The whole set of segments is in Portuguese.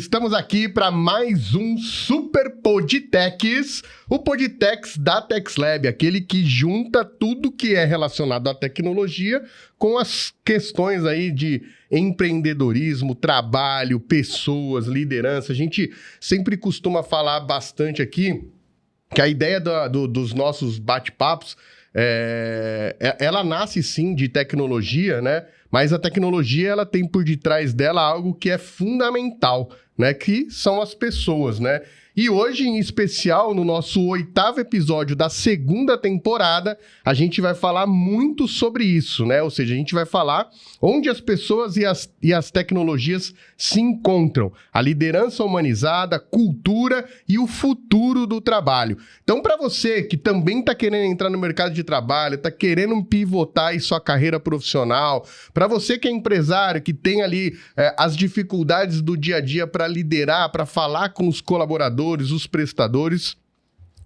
Estamos aqui para mais um Super Podtex, o Podtex da TechSlab, aquele que junta tudo que é relacionado à tecnologia com as questões aí de empreendedorismo, trabalho, pessoas, liderança. A gente sempre costuma falar bastante aqui que a ideia dos nossos bate-papos, ela nasce sim de tecnologia, né? Mas a tecnologia, ela tem por detrás dela algo que é fundamental, né? Que são as pessoas, né? E hoje, em especial, no nosso 8º episódio da 2ª temporada, a gente vai falar muito sobre isso, né? Ou seja, a gente vai falar onde as pessoas e as tecnologias se encontram. A liderança humanizada, a cultura e o futuro do trabalho. Então, para você que também está querendo entrar no mercado de trabalho, está querendo pivotar aí sua carreira profissional, para você que é empresário, que tem ali as dificuldades do dia a dia para liderar, para falar com os colaboradores, os prestadores,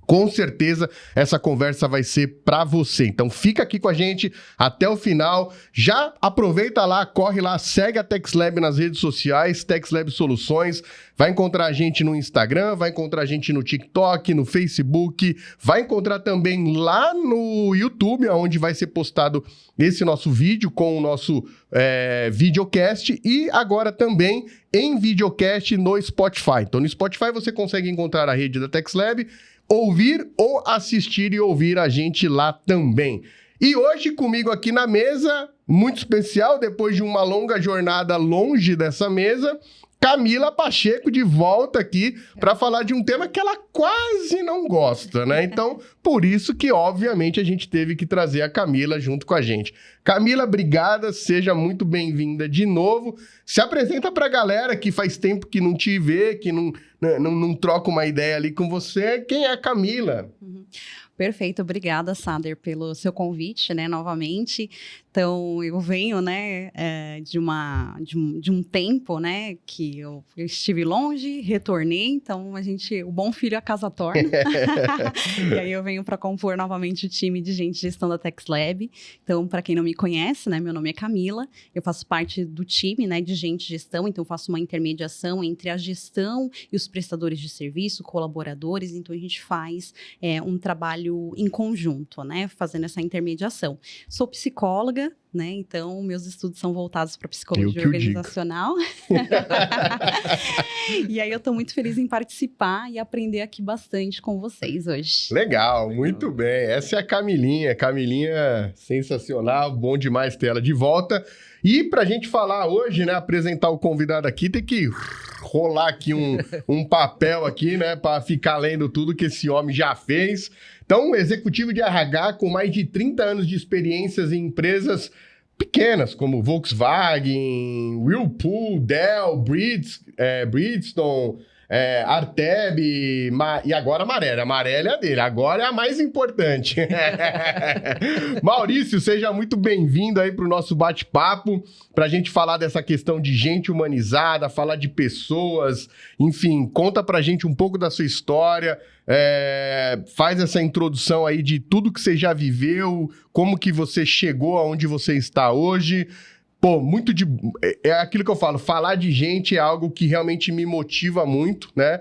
com certeza essa conversa vai ser para você. Então fica aqui com a gente até o final. Já aproveita lá, corre lá, segue a TechSlab nas redes sociais, TechSlab Soluções. Vai encontrar a gente no Instagram, vai encontrar a gente no TikTok, no Facebook, vai encontrar também lá no YouTube, onde vai ser postado esse nosso vídeo com o nosso videocast, e agora também em videocast no Spotify. Então no Spotify você consegue encontrar a rede da TechSlab, ouvir ou assistir e ouvir a gente lá também. E hoje comigo aqui na mesa, muito especial, depois de uma longa jornada longe dessa mesa, Camila Pacheco de volta aqui para falar de um tema que ela quase não gosta, né? Então, por isso que, obviamente, a gente teve que trazer a Camila junto com a gente. Camila, obrigada, seja muito bem-vinda de novo. Se apresenta para a galera que faz tempo que não te vê, que não troca uma ideia ali com você. Quem é a Camila? Perfeito, obrigada, Sader, pelo seu convite, né, novamente. Então, eu venho, né, de um tempo, né, que eu estive longe, retornei, então o bom filho a casa torna. E aí eu venho para compor novamente o time de gente de gestão da TechSlab. Então, para quem não me conhece, né, meu nome é Camila, eu faço parte do time, né, de gente de gestão, então eu faço uma intermediação entre a gestão e os prestadores de serviço, colaboradores, então a gente faz um trabalho em conjunto, né, fazendo essa intermediação. Sou psicóloga, né, então meus estudos são voltados para psicologia organizacional. E aí eu estou muito feliz em participar e aprender aqui bastante com vocês hoje. Legal, muito bem. Essa é a Camilinha. Camilinha sensacional, bom demais ter ela de volta. E pra gente falar hoje, né, apresentar o convidado aqui, tem que rolar aqui um papel aqui, né, para ficar lendo tudo que esse homem já fez. Então, executivo de RH com mais de 30 anos de experiências em empresas pequenas, como Volkswagen, Whirlpool, Dell, Bridgestone, Arteb e agora a Marelli. A Marelli é a dele, agora é a mais importante. Maurício, seja muito bem-vindo aí para o nosso bate-papo, para a gente falar dessa questão de gente humanizada, falar de pessoas, enfim, conta para a gente um pouco da sua história, faz essa introdução aí de tudo que você já viveu, como que você chegou aonde você está hoje. Pô, é aquilo que eu falo, falar de gente é algo que realmente me motiva muito, né?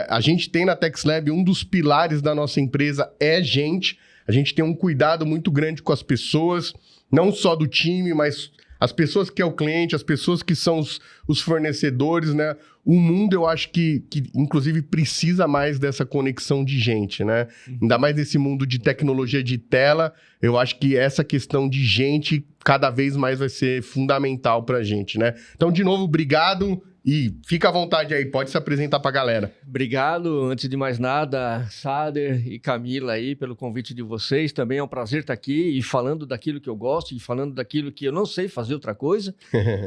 A gente tem na TechSlab, um dos pilares da nossa empresa é gente. A gente tem um cuidado muito grande com as pessoas, não só do time, mas as pessoas que é o cliente, as pessoas que são os fornecedores, né? O mundo, eu acho que inclusive, precisa mais dessa conexão de gente, né? Ainda mais nesse mundo de tecnologia de tela, eu acho que essa questão de gente cada vez mais vai ser fundamental pra gente, né? Então, de novo, obrigado e fica à vontade aí, pode se apresentar pra galera. Obrigado, antes de mais nada, Sader e Camila aí, pelo convite de vocês. Também é um prazer estar aqui e falando daquilo que eu gosto e falando daquilo que eu não sei fazer outra coisa,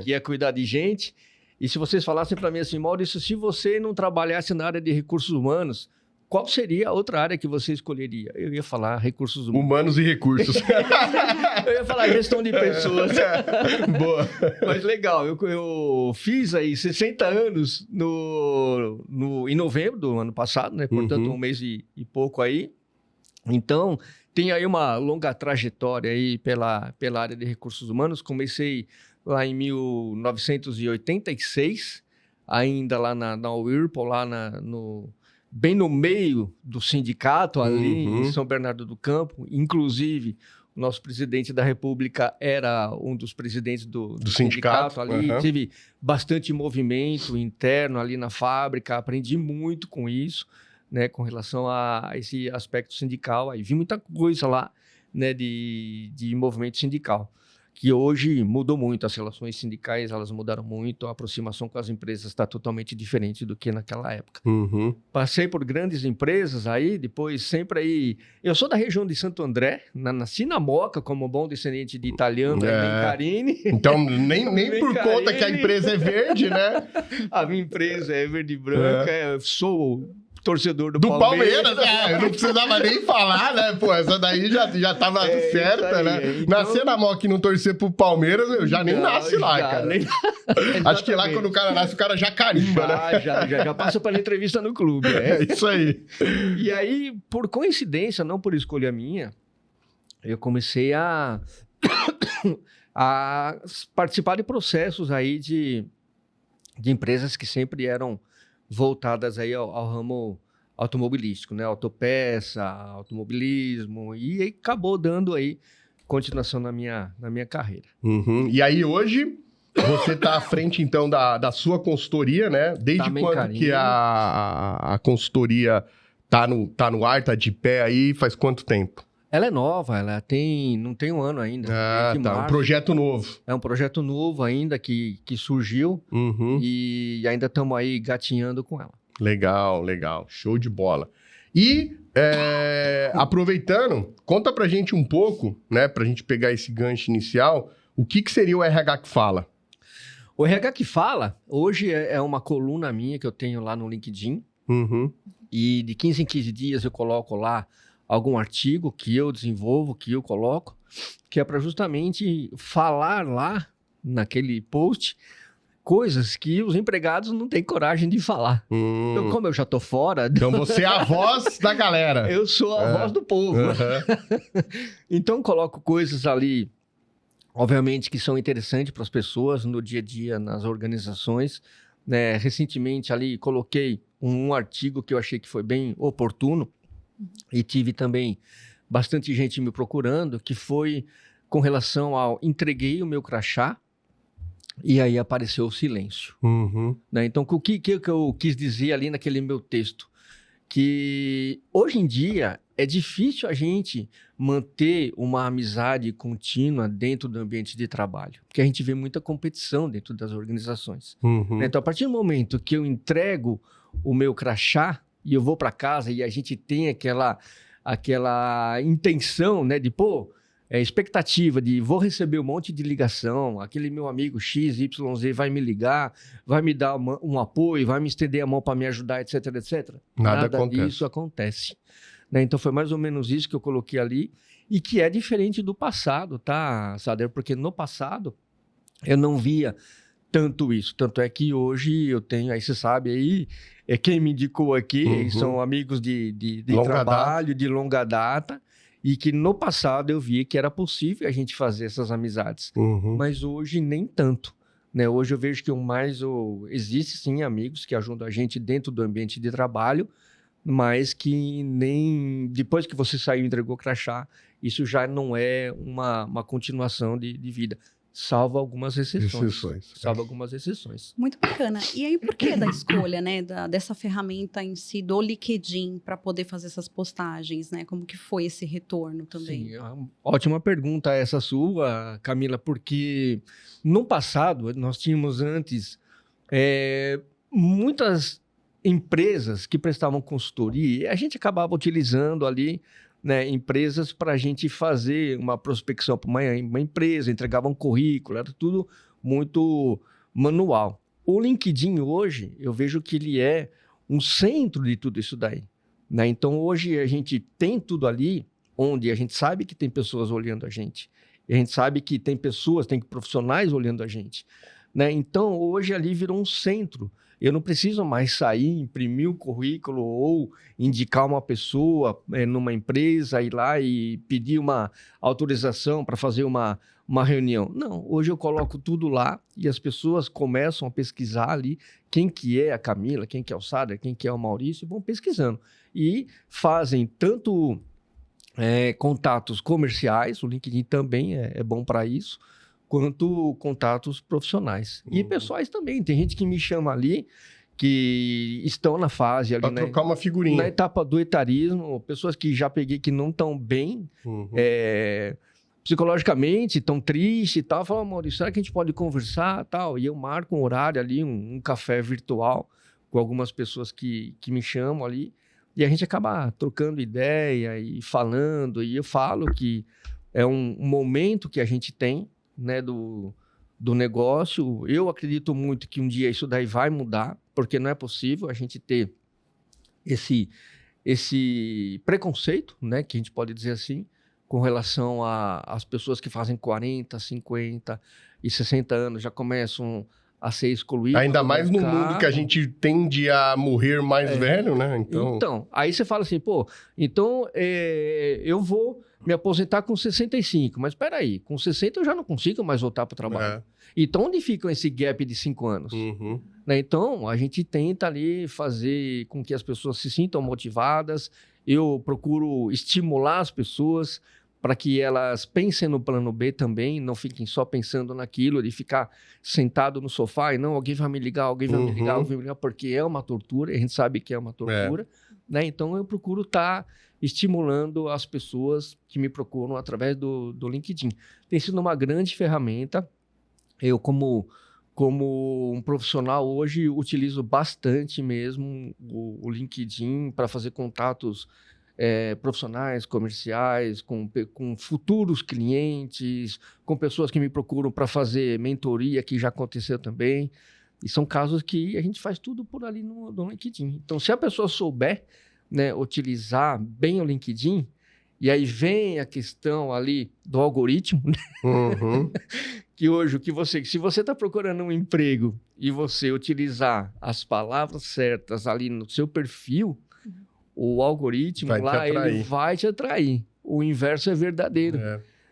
que é cuidar de gente. E se vocês falassem para mim assim, Maurício, se você não trabalhasse na área de recursos humanos, qual seria a outra área que você escolheria? Eu ia falar recursos humanos. Humanos e recursos. Eu ia falar gestão de pessoas. Boa. Mas legal, eu fiz aí 60 anos em novembro do ano passado, né? Portanto, um mês e pouco aí. Então, tem aí uma longa trajetória aí pela área de recursos humanos. Comecei lá em 1986, ainda lá na Whirlpool, lá bem no meio do sindicato, ali em São Bernardo do Campo. Inclusive, o nosso presidente da República era um dos presidentes do sindicato ali. Tive bastante movimento interno ali na fábrica, aprendi muito com isso, né, com relação a esse aspecto sindical. Aí vi muita coisa lá, né, de movimento sindical, que hoje mudou muito. As relações sindicais, elas mudaram muito, a aproximação com as empresas está totalmente diferente do que naquela época. Passei por grandes empresas aí, depois sempre aí... Eu sou da região de Santo André, nasci na Moca, como bom descendente de italiano, nem Carini. Então, nem por conta que a empresa é verde, né? A minha empresa é verde e branca, eu sou... torcedor do Palmeiras. Eu não precisava nem falar, né? Pô, essa daí já tava certa, aí, né? Então... Nascer na Moca e não torcer pro Palmeiras, eu já nem nasce lá, cara. Acho que lá quando o cara nasce, o cara já carimba, né? Já passa pela entrevista no clube. É isso aí. E aí, por coincidência, não por escolha minha, eu comecei a participar de processos aí de empresas que sempre eram voltadas aí ao ramo automobilístico, né? Autopeça, automobilismo, e aí acabou dando aí continuação na minha carreira. E aí hoje você está à frente então da sua consultoria, né? Desde quando que a consultoria tá no ar, tá de pé aí, faz quanto tempo? Ela é nova, não tem um ano ainda. Um projeto novo. É um projeto novo ainda que surgiu e ainda estamos aí gatinhando com ela. Legal. Show de bola. E aproveitando, conta pra gente um pouco, né, pra gente pegar esse gancho inicial, o que seria o RH que Fala? O RH que Fala, hoje é uma coluna minha que eu tenho lá no LinkedIn. E de 15 em 15 dias eu coloco lá algum artigo que eu desenvolvo, que eu coloco, que é para justamente falar lá naquele post coisas que os empregados não têm coragem de falar. Então, como eu já tô fora... Então, você é a voz da galera. Eu sou a voz do povo. Então, coloco coisas ali, obviamente, que são interessantes para as pessoas no dia a dia, nas organizações. Né? Recentemente, ali, coloquei um artigo que eu achei que foi bem oportuno, e tive também bastante gente me procurando, que foi com relação ao entreguei o meu crachá e aí apareceu o silêncio. Né? Então, o que eu quis dizer ali naquele meu texto? Que hoje em dia é difícil a gente manter uma amizade contínua dentro do ambiente de trabalho, porque a gente vê muita competição dentro das organizações. Né? Então, a partir do momento que eu entrego o meu crachá, e eu vou para casa e a gente tem aquela intenção, né, de, expectativa de vou receber um monte de ligação, aquele meu amigo XYZ vai me ligar, vai me dar um apoio, vai me estender a mão para me ajudar, etc, etc. Nada disso acontece. Né? Então foi mais ou menos isso que eu coloquei ali e que é diferente do passado, tá, Sader? Porque no passado eu não via tanto isso. Tanto é que hoje eu tenho, aí você sabe, aí quem me indicou aqui são amigos de trabalho, de longa data, e que no passado eu vi que era possível a gente fazer essas amizades. Mas hoje nem tanto. Né? Hoje eu vejo que existe sim amigos que ajudam a gente dentro do ambiente de trabalho, mas que nem depois que você saiu e entregou o crachá, isso já não é uma continuação de vida. Salvo algumas exceções. Salvo algumas exceções. Muito bacana. E aí, por que da escolha, né, dessa ferramenta em si, do LinkedIn, para poder fazer essas postagens, né? Como que foi esse retorno também? Sim, ótima pergunta essa sua, Camila, porque no passado, nós tínhamos antes muitas empresas que prestavam consultoria e a gente acabava utilizando ali, né, empresas para a gente fazer uma prospecção para uma empresa, entregava um currículo, era tudo muito manual. O LinkedIn hoje, eu vejo que ele é um centro de tudo isso daí. Né? Então, hoje a gente tem tudo ali, onde a gente sabe que tem pessoas olhando a gente. E a gente sabe que tem profissionais olhando a gente. Né? Então, hoje ali virou um centro. Eu não preciso mais sair, imprimir o currículo ou indicar uma pessoa numa empresa, ir lá e pedir uma autorização para fazer uma reunião. Não, hoje eu coloco tudo lá e as pessoas começam a pesquisar ali quem que é a Camila, quem que é o Sader, quem que é o Maurício, e vão pesquisando. E fazem tanto contatos comerciais, o LinkedIn também é bom para isso, quanto contatos profissionais. E pessoais também. Tem gente que me chama ali, que estão na fase ali, Para trocar uma figurinha. na etapa do etarismo, pessoas que já peguei que não estão bem psicologicamente, estão tristes e tal. Falam, Maurício, será que a gente pode conversar tal? E eu marco um horário ali, um café virtual com algumas pessoas que me chamam ali. E a gente acaba trocando ideia e falando. E eu falo que é um momento que a gente tem, né, do negócio. Eu acredito muito que um dia isso daí vai mudar, porque não é possível a gente ter esse preconceito, né, que a gente pode dizer assim, com relação às pessoas que fazem 40, 50 e 60 anos, já começam a ser excluídos. Ainda mais no mundo que a gente tende a morrer mais velho, né? Então, aí você fala assim, pô, então eu vou me aposentar com 65, mas espera aí, com 60 eu já não consigo mais voltar para o trabalho. Então, onde fica esse gap de 5 anos? Né? Então, a gente tenta ali fazer com que as pessoas se sintam motivadas, eu procuro estimular as pessoas para que elas pensem no plano B também, não fiquem só pensando naquilo, de ficar sentado no sofá e não, alguém vai me ligar, alguém vai me ligar, alguém vai me ligar, porque é uma tortura, a gente sabe que é uma tortura, né? Então eu procuro estar estimulando as pessoas que me procuram através do LinkedIn. Tem sido uma grande ferramenta. Eu, como um profissional hoje, utilizo bastante mesmo o LinkedIn para fazer contatos profissionais, comerciais, com futuros clientes, com pessoas que me procuram para fazer mentoria, que já aconteceu também. E são casos que a gente faz tudo por ali no LinkedIn. Então, se a pessoa souber, né, utilizar bem o LinkedIn, e aí vem a questão ali do algoritmo, né? Que hoje, se você está procurando um emprego e você utilizar as palavras certas ali no seu perfil, o algoritmo ele vai te atrair. O inverso é verdadeiro.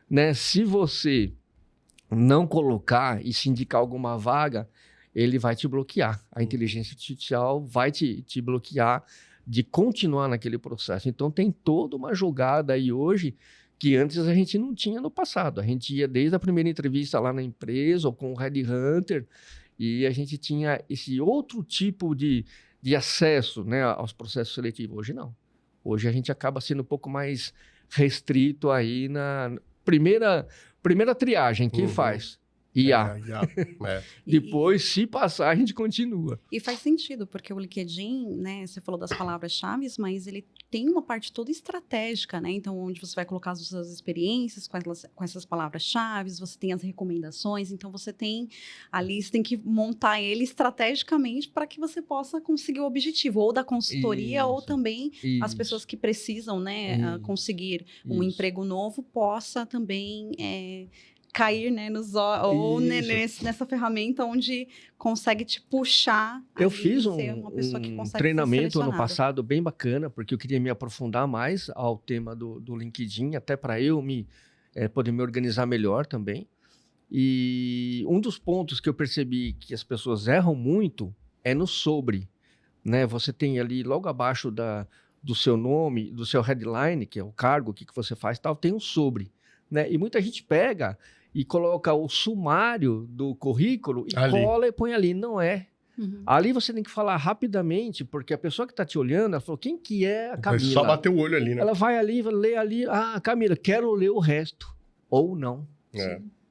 Né? Se você não colocar e se indicar alguma vaga, ele vai te bloquear. A inteligência artificial vai te bloquear de continuar naquele processo. Então, tem toda uma jogada aí hoje que antes a gente não tinha no passado. A gente ia desde a primeira entrevista lá na empresa ou com o Headhunter e a gente tinha esse outro tipo de acesso, né, aos processos seletivos. Hoje não. Hoje a gente acaba sendo um pouco mais restrito aí na primeira triagem. Quem faz? IA. Depois, se passar, a gente continua. E faz sentido, porque o LinkedIn, né, você falou das palavras-chave, mas ele tem uma parte toda estratégica, né? Então, onde você vai colocar as suas experiências com essas palavras-chave, você tem as recomendações, então você tem ali, você tem que montar ele estrategicamente para que você possa conseguir o objetivo, ou da consultoria, ou também as pessoas que precisam, né, conseguir um emprego novo, possa também cair, né, ou nessa ferramenta onde consegue te puxar. Eu fiz um treinamento ano ser passado bem bacana, porque eu queria me aprofundar mais ao tema do LinkedIn, até para eu poder me organizar melhor também. E um dos pontos que eu percebi que as pessoas erram muito é no sobre. Né? Você tem ali, logo abaixo do seu nome, do seu headline, que é o cargo, o que você faz e tal, tem um sobre. Né? E muita gente pega e coloca o sumário do currículo e cola e põe ali. Não é. Ali você tem que falar rapidamente, porque a pessoa que está te olhando, ela falou, quem que é a Camila? Só bater o olho ali, né? Ela vai ali, vai ler ali, Camila, quero ler o resto. Ou não.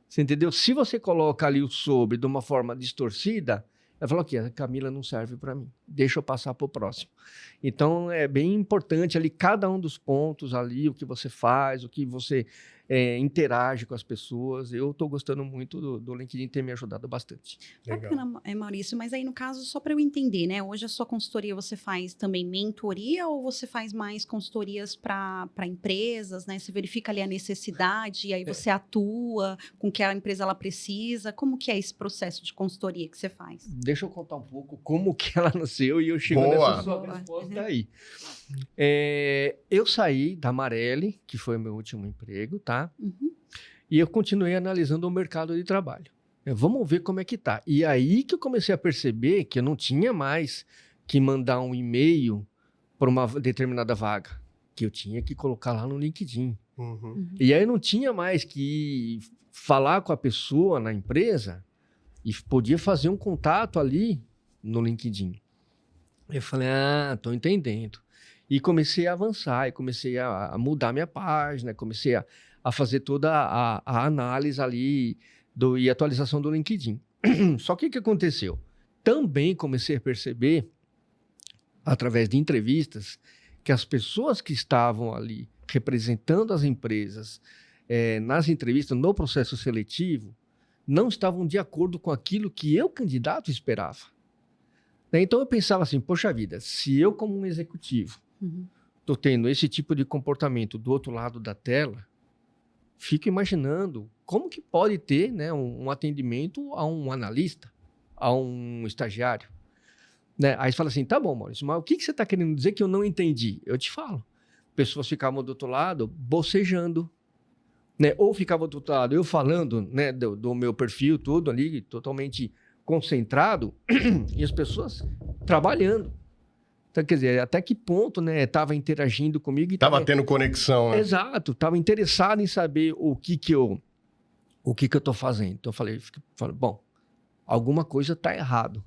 Você entendeu? Se você coloca ali o sobre de uma forma distorcida, ela falou que a Camila não serve para mim. Deixa eu passar para o próximo. Então, é bem importante ali cada um dos pontos ali, o que você faz, o que você interage com as pessoas. Eu estou gostando muito do LinkedIn, ter me ajudado bastante. Bacana, Maurício, mas aí no caso, só para eu entender, né? Hoje a sua consultoria você faz também mentoria ou você faz mais consultorias para empresas, né? Você verifica ali a necessidade e aí você atua com o que a empresa ela precisa. Como que é esse processo de consultoria que você faz? Deixa eu contar um pouco como que ela nasceu e eu chego nessa sua resposta aí. Eu saí da Marelli, que foi o meu último emprego, tá? Uhum. E eu continuei analisando o mercado de trabalho. Vamos ver como é que tá. E aí que eu comecei a perceber que eu não tinha mais que mandar um e-mail para uma determinada vaga, que eu tinha que colocar lá no LinkedIn. Uhum. E aí eu não tinha mais que falar com a pessoa na empresa e podia fazer um contato ali no LinkedIn. Eu falei, tô entendendo. E comecei a avançar, e comecei a mudar minha página, comecei a fazer toda a análise ali e atualização do LinkedIn. Só que o que aconteceu? Também comecei a perceber, através de entrevistas, que as pessoas que estavam ali representando as empresas nas entrevistas, no processo seletivo, não estavam de acordo com aquilo que eu, candidato, esperava. Então eu pensava assim, poxa vida, se eu como um executivo estou tendo esse tipo de comportamento do outro lado da tela, fico imaginando como que pode ter, né, um atendimento a um analista, a um estagiário. Né? Aí você fala assim, tá bom, Maurício, mas o que você está querendo dizer que eu não entendi? Eu te falo. Pessoas ficavam do outro lado bocejando, né? Ou ficavam do outro lado eu falando, né, do meu perfil, tudo ali, totalmente concentrado, e as pessoas trabalhando. Então, quer dizer, até que ponto, né, estava interagindo comigo. Tava tendo conexão, né? Exato, estava interessado em saber o que eu estou fazendo. Então, eu falei, bom, alguma coisa está errado,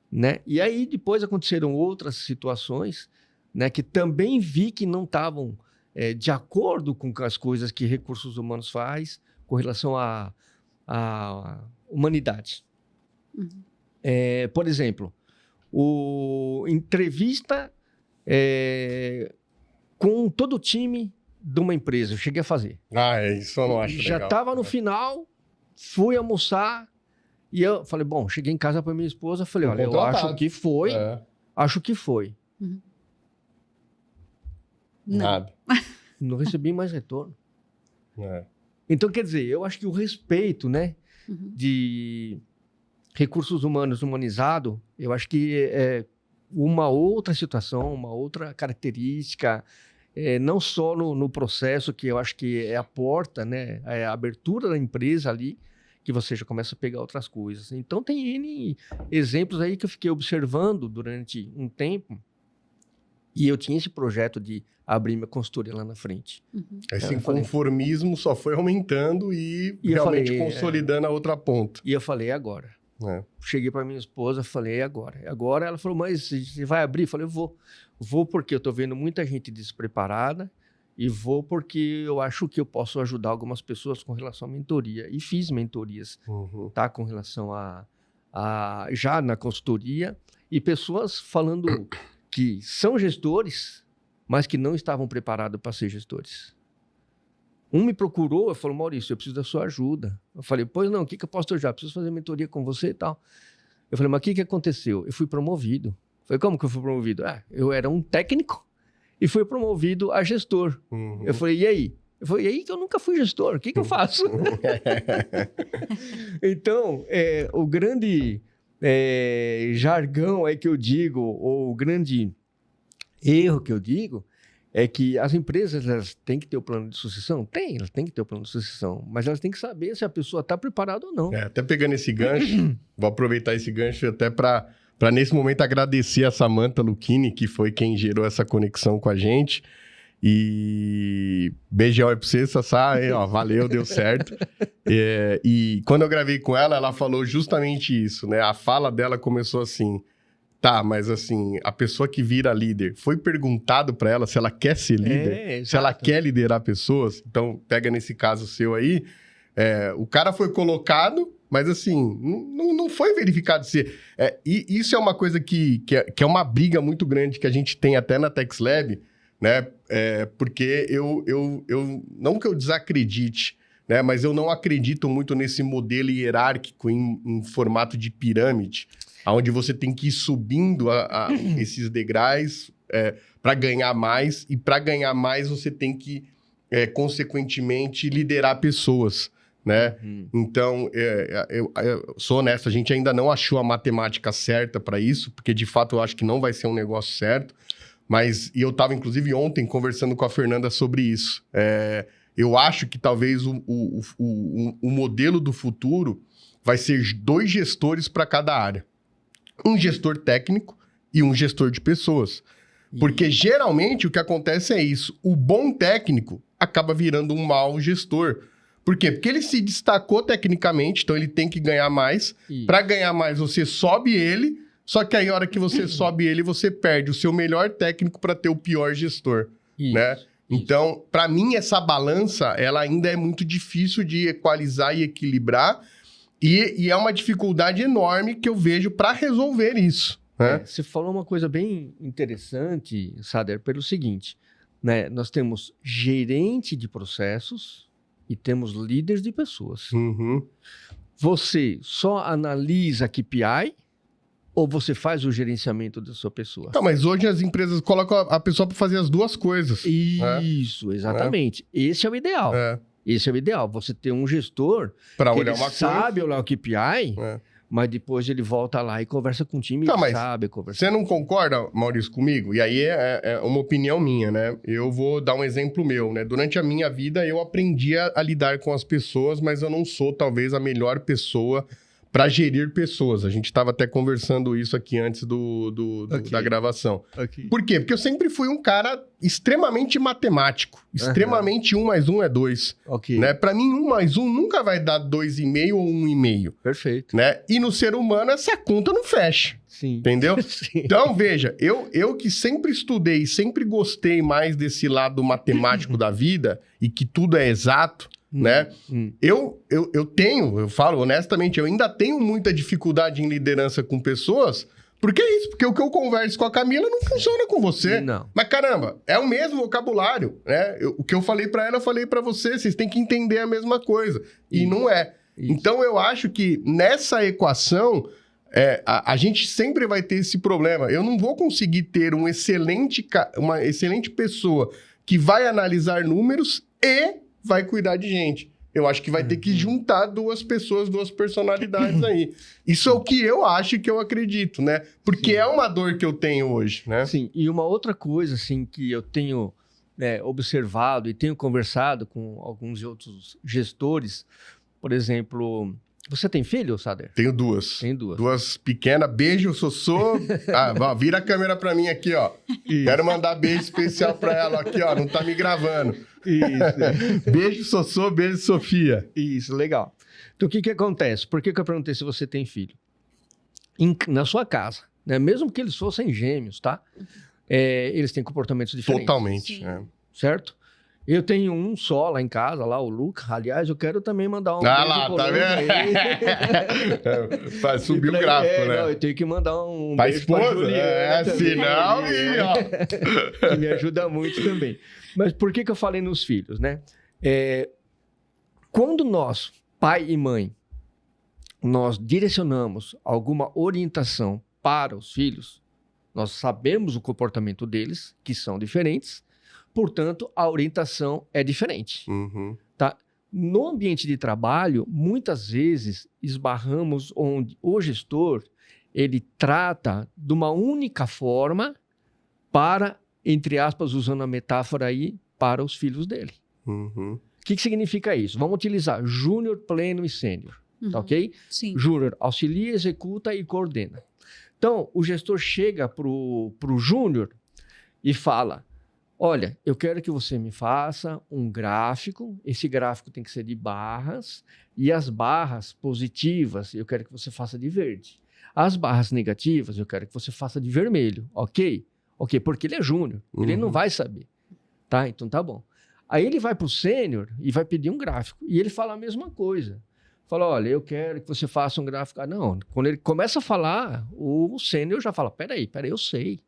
né? E aí, depois aconteceram outras situações, né, que também vi que não estavam de acordo com as coisas que recursos humanos faz com relação à humanidade. Por exemplo, entrevista com todo o time de uma empresa, eu cheguei a fazer. Isso eu não acho legal. Já estava no final, fui almoçar e eu falei, bom, cheguei em casa para minha esposa, falei, olha, eu acho que foi, Nada. Não recebi mais retorno. Então, quer dizer, eu acho que o respeito, né, de recursos humanos humanizado, eu acho que é uma outra situação, uma outra característica, não só no processo, que eu acho que é a porta, né, é a abertura da empresa ali, que você já começa a pegar outras coisas. Então, tem N exemplos aí que eu fiquei observando durante um tempo, e eu tinha esse projeto de abrir minha consultoria lá na frente. Esse inconformismo só foi aumentando e realmente consolidando a outra ponta. E eu falei, agora. Cheguei para minha esposa, falei, agora. Agora ela falou, mas você vai abrir? Eu falei, vou. Vou porque eu estou vendo muita gente despreparada e vou porque eu acho que eu posso ajudar algumas pessoas com relação à mentoria. E fiz mentorias, tá? Com relação já na consultoria, e pessoas falando que são gestores, mas que não estavam preparados para ser gestores. Um me procurou e falou, Maurício, eu preciso da sua ajuda. Eu falei, pois não, o que eu posso te ajudar? Preciso fazer mentoria com você e tal. Eu falei, mas o que aconteceu? Eu fui promovido. Eu falei, como que eu fui promovido? Eu era um técnico e fui promovido a gestor. Eu falei, e aí? Eu falei, e aí que eu nunca fui gestor, o que eu faço? Então, o grande jargão aí que eu digo, ou o grande erro que eu digo, é que as empresas, elas têm que ter o plano de sucessão? Elas têm que ter o plano de sucessão, mas elas têm que saber se a pessoa está preparada ou não. Até pegando esse gancho, vou aproveitar esse gancho até para nesse momento agradecer a Samantha Lucchini, que foi quem gerou essa conexão com a gente. E beijão aí pra você, Sassá, valeu, deu certo. E quando eu gravei com ela, ela falou justamente isso, né? A fala dela começou assim... Tá, mas assim, a pessoa que vira líder, foi perguntado para ela se ela quer ser líder? Se ela quer liderar pessoas? Então, pega nesse caso seu aí, o cara foi colocado, mas assim, não foi verificado se... E isso é uma coisa que é uma briga muito grande que a gente tem até na TexLab, né? Porque eu não que eu desacredite, né? Mas eu não acredito muito nesse modelo hierárquico em formato de pirâmide, onde você tem que ir subindo esses degraus para ganhar mais, e para ganhar mais você tem que, consequentemente, liderar pessoas, né? Então, eu sou honesto, a gente ainda não achou a matemática certa para isso, porque de fato eu acho que não vai ser um negócio certo, e eu estava inclusive ontem conversando com a Fernanda sobre isso. Eu acho que talvez o modelo do futuro vai ser 2 gestores para cada área. Um gestor técnico e um gestor de pessoas. Porque geralmente o que acontece é isso. O bom técnico acaba virando um mau gestor. Por quê? Porque ele se destacou tecnicamente, então ele tem que ganhar mais. Para ganhar mais, você sobe ele, só que aí a hora que você sobe ele, você perde o seu melhor técnico para ter o pior gestor, né? Então, para mim, essa balança, ela ainda é muito difícil de equalizar e equilibrar, e é uma dificuldade enorme que eu vejo para resolver isso, né? Você falou uma coisa bem interessante, Sader, pelo seguinte, né? Nós temos gerente de processos e temos líderes de pessoas. Você só analisa KPI ou você faz o gerenciamento da sua pessoa? Não, mas hoje as empresas colocam a pessoa para fazer as duas coisas. Isso, exatamente. Esse é o ideal. Esse é o ideal. Você ter um gestor para que olhar ele uma sabe coisa. olhar o KPI, mas depois ele volta lá e conversa com o time Não, e mas sabe conversar. Você não concorda, Maurício, comigo? E aí é uma opinião minha, né? Eu vou dar um exemplo meu, né? Durante a minha vida, eu aprendi a lidar com as pessoas, mas eu não sou, talvez, a melhor pessoa para gerir pessoas. A gente estava até conversando isso aqui antes da gravação. Por quê? Porque eu sempre fui um cara extremamente matemático. Extremamente 1 mais 1 é 2. Né? Para mim, 1 mais 1 nunca vai dar 2,5 ou 1,5. Perfeito. Né? E no ser humano, essa conta não fecha. Sim. Entendeu? Sim. Então, veja, eu que sempre estudei, sempre gostei mais desse lado matemático da vida, e que tudo é exato, né? Eu falo honestamente, eu ainda tenho muita dificuldade em liderança com pessoas, porque é isso, porque o que eu converso com a Camila não funciona com você. Não. Mas caramba, é o mesmo vocabulário, né? O que eu falei pra ela, eu falei pra você, vocês têm que entender a mesma coisa. E não é. Então eu acho que nessa equação, a gente sempre vai ter esse problema. Eu não vou conseguir ter uma excelente pessoa que vai analisar números e vai cuidar de gente. Eu acho que vai ter que juntar 2 pessoas, 2 personalidades aí. Isso é o que eu acho, que eu acredito, né? Porque é uma dor que eu tenho hoje, né? Sim, e uma outra coisa, assim, que eu tenho observado e tenho conversado com alguns outros gestores, por exemplo... Você tem filho, Sader? Tenho 2. Tem 2. 2 pequenas. Beijo, Sossô. Vira a câmera pra mim aqui, ó. Isso. Quero mandar beijo especial pra ela aqui, ó. Não tá me gravando. Isso. Beijo, Sossô. Beijo, Sofia. Isso, legal. Então, o que acontece? Por que eu perguntei se você tem filho? Na sua casa, né? Mesmo que eles fossem gêmeos, tá? Eles têm comportamentos diferentes. Totalmente. Certo? Eu tenho um só lá em casa, lá o Luca. Aliás, eu quero também mandar um beijo lá, tá vendo? Subir o gráfico, né? Não, eu tenho que mandar um pra beijo esposa? pra Juliana Sinal e ó. Que me ajuda muito também. Mas por que eu falei nos filhos, né? Quando nós, pai e mãe, nós direcionamos alguma orientação para os filhos, nós sabemos o comportamento deles, que são diferentes, portanto, a orientação é diferente. Tá? No ambiente de trabalho, muitas vezes esbarramos onde o gestor ele trata de uma única forma para, entre aspas, usando a metáfora aí, para os filhos dele. O que significa isso? Vamos utilizar júnior, pleno e sênior, tá ok? Sim. Júnior auxilia, executa e coordena. Então, o gestor chega para o júnior e fala: olha, eu quero que você me faça um gráfico, esse gráfico tem que ser de barras, e as barras positivas eu quero que você faça de verde. As barras negativas eu quero que você faça de vermelho, ok? Ok, porque ele é júnior, ele não vai saber, tá? Então tá bom. Aí ele vai para o sênior e vai pedir um gráfico, e ele fala a mesma coisa. Fala, olha, eu quero que você faça um gráfico. Ah, não, quando ele começa a falar, o sênior já fala, peraí, eu sei.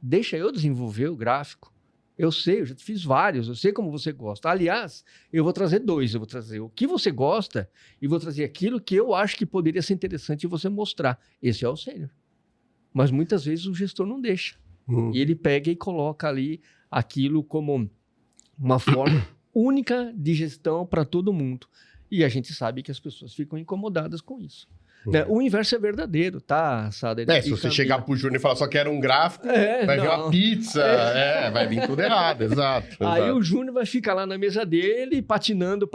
Deixa eu desenvolver o gráfico. Eu sei, eu já fiz vários, eu sei como você gosta. Aliás, eu vou trazer 2. Eu vou trazer o que você gosta e vou trazer aquilo que eu acho que poderia ser interessante você mostrar. Esse é o sênior. Mas muitas vezes o gestor não deixa. E ele pega e coloca ali aquilo como uma forma única de gestão para todo mundo. E a gente sabe que as pessoas ficam incomodadas com isso. Né? O inverso é verdadeiro, tá, Sader? Se você chegar pro Júnior e falar só quero um gráfico, vai vir uma pizza, vai vir tudo errado, exato. Aí o Júnior vai ficar lá na mesa dele, patinando,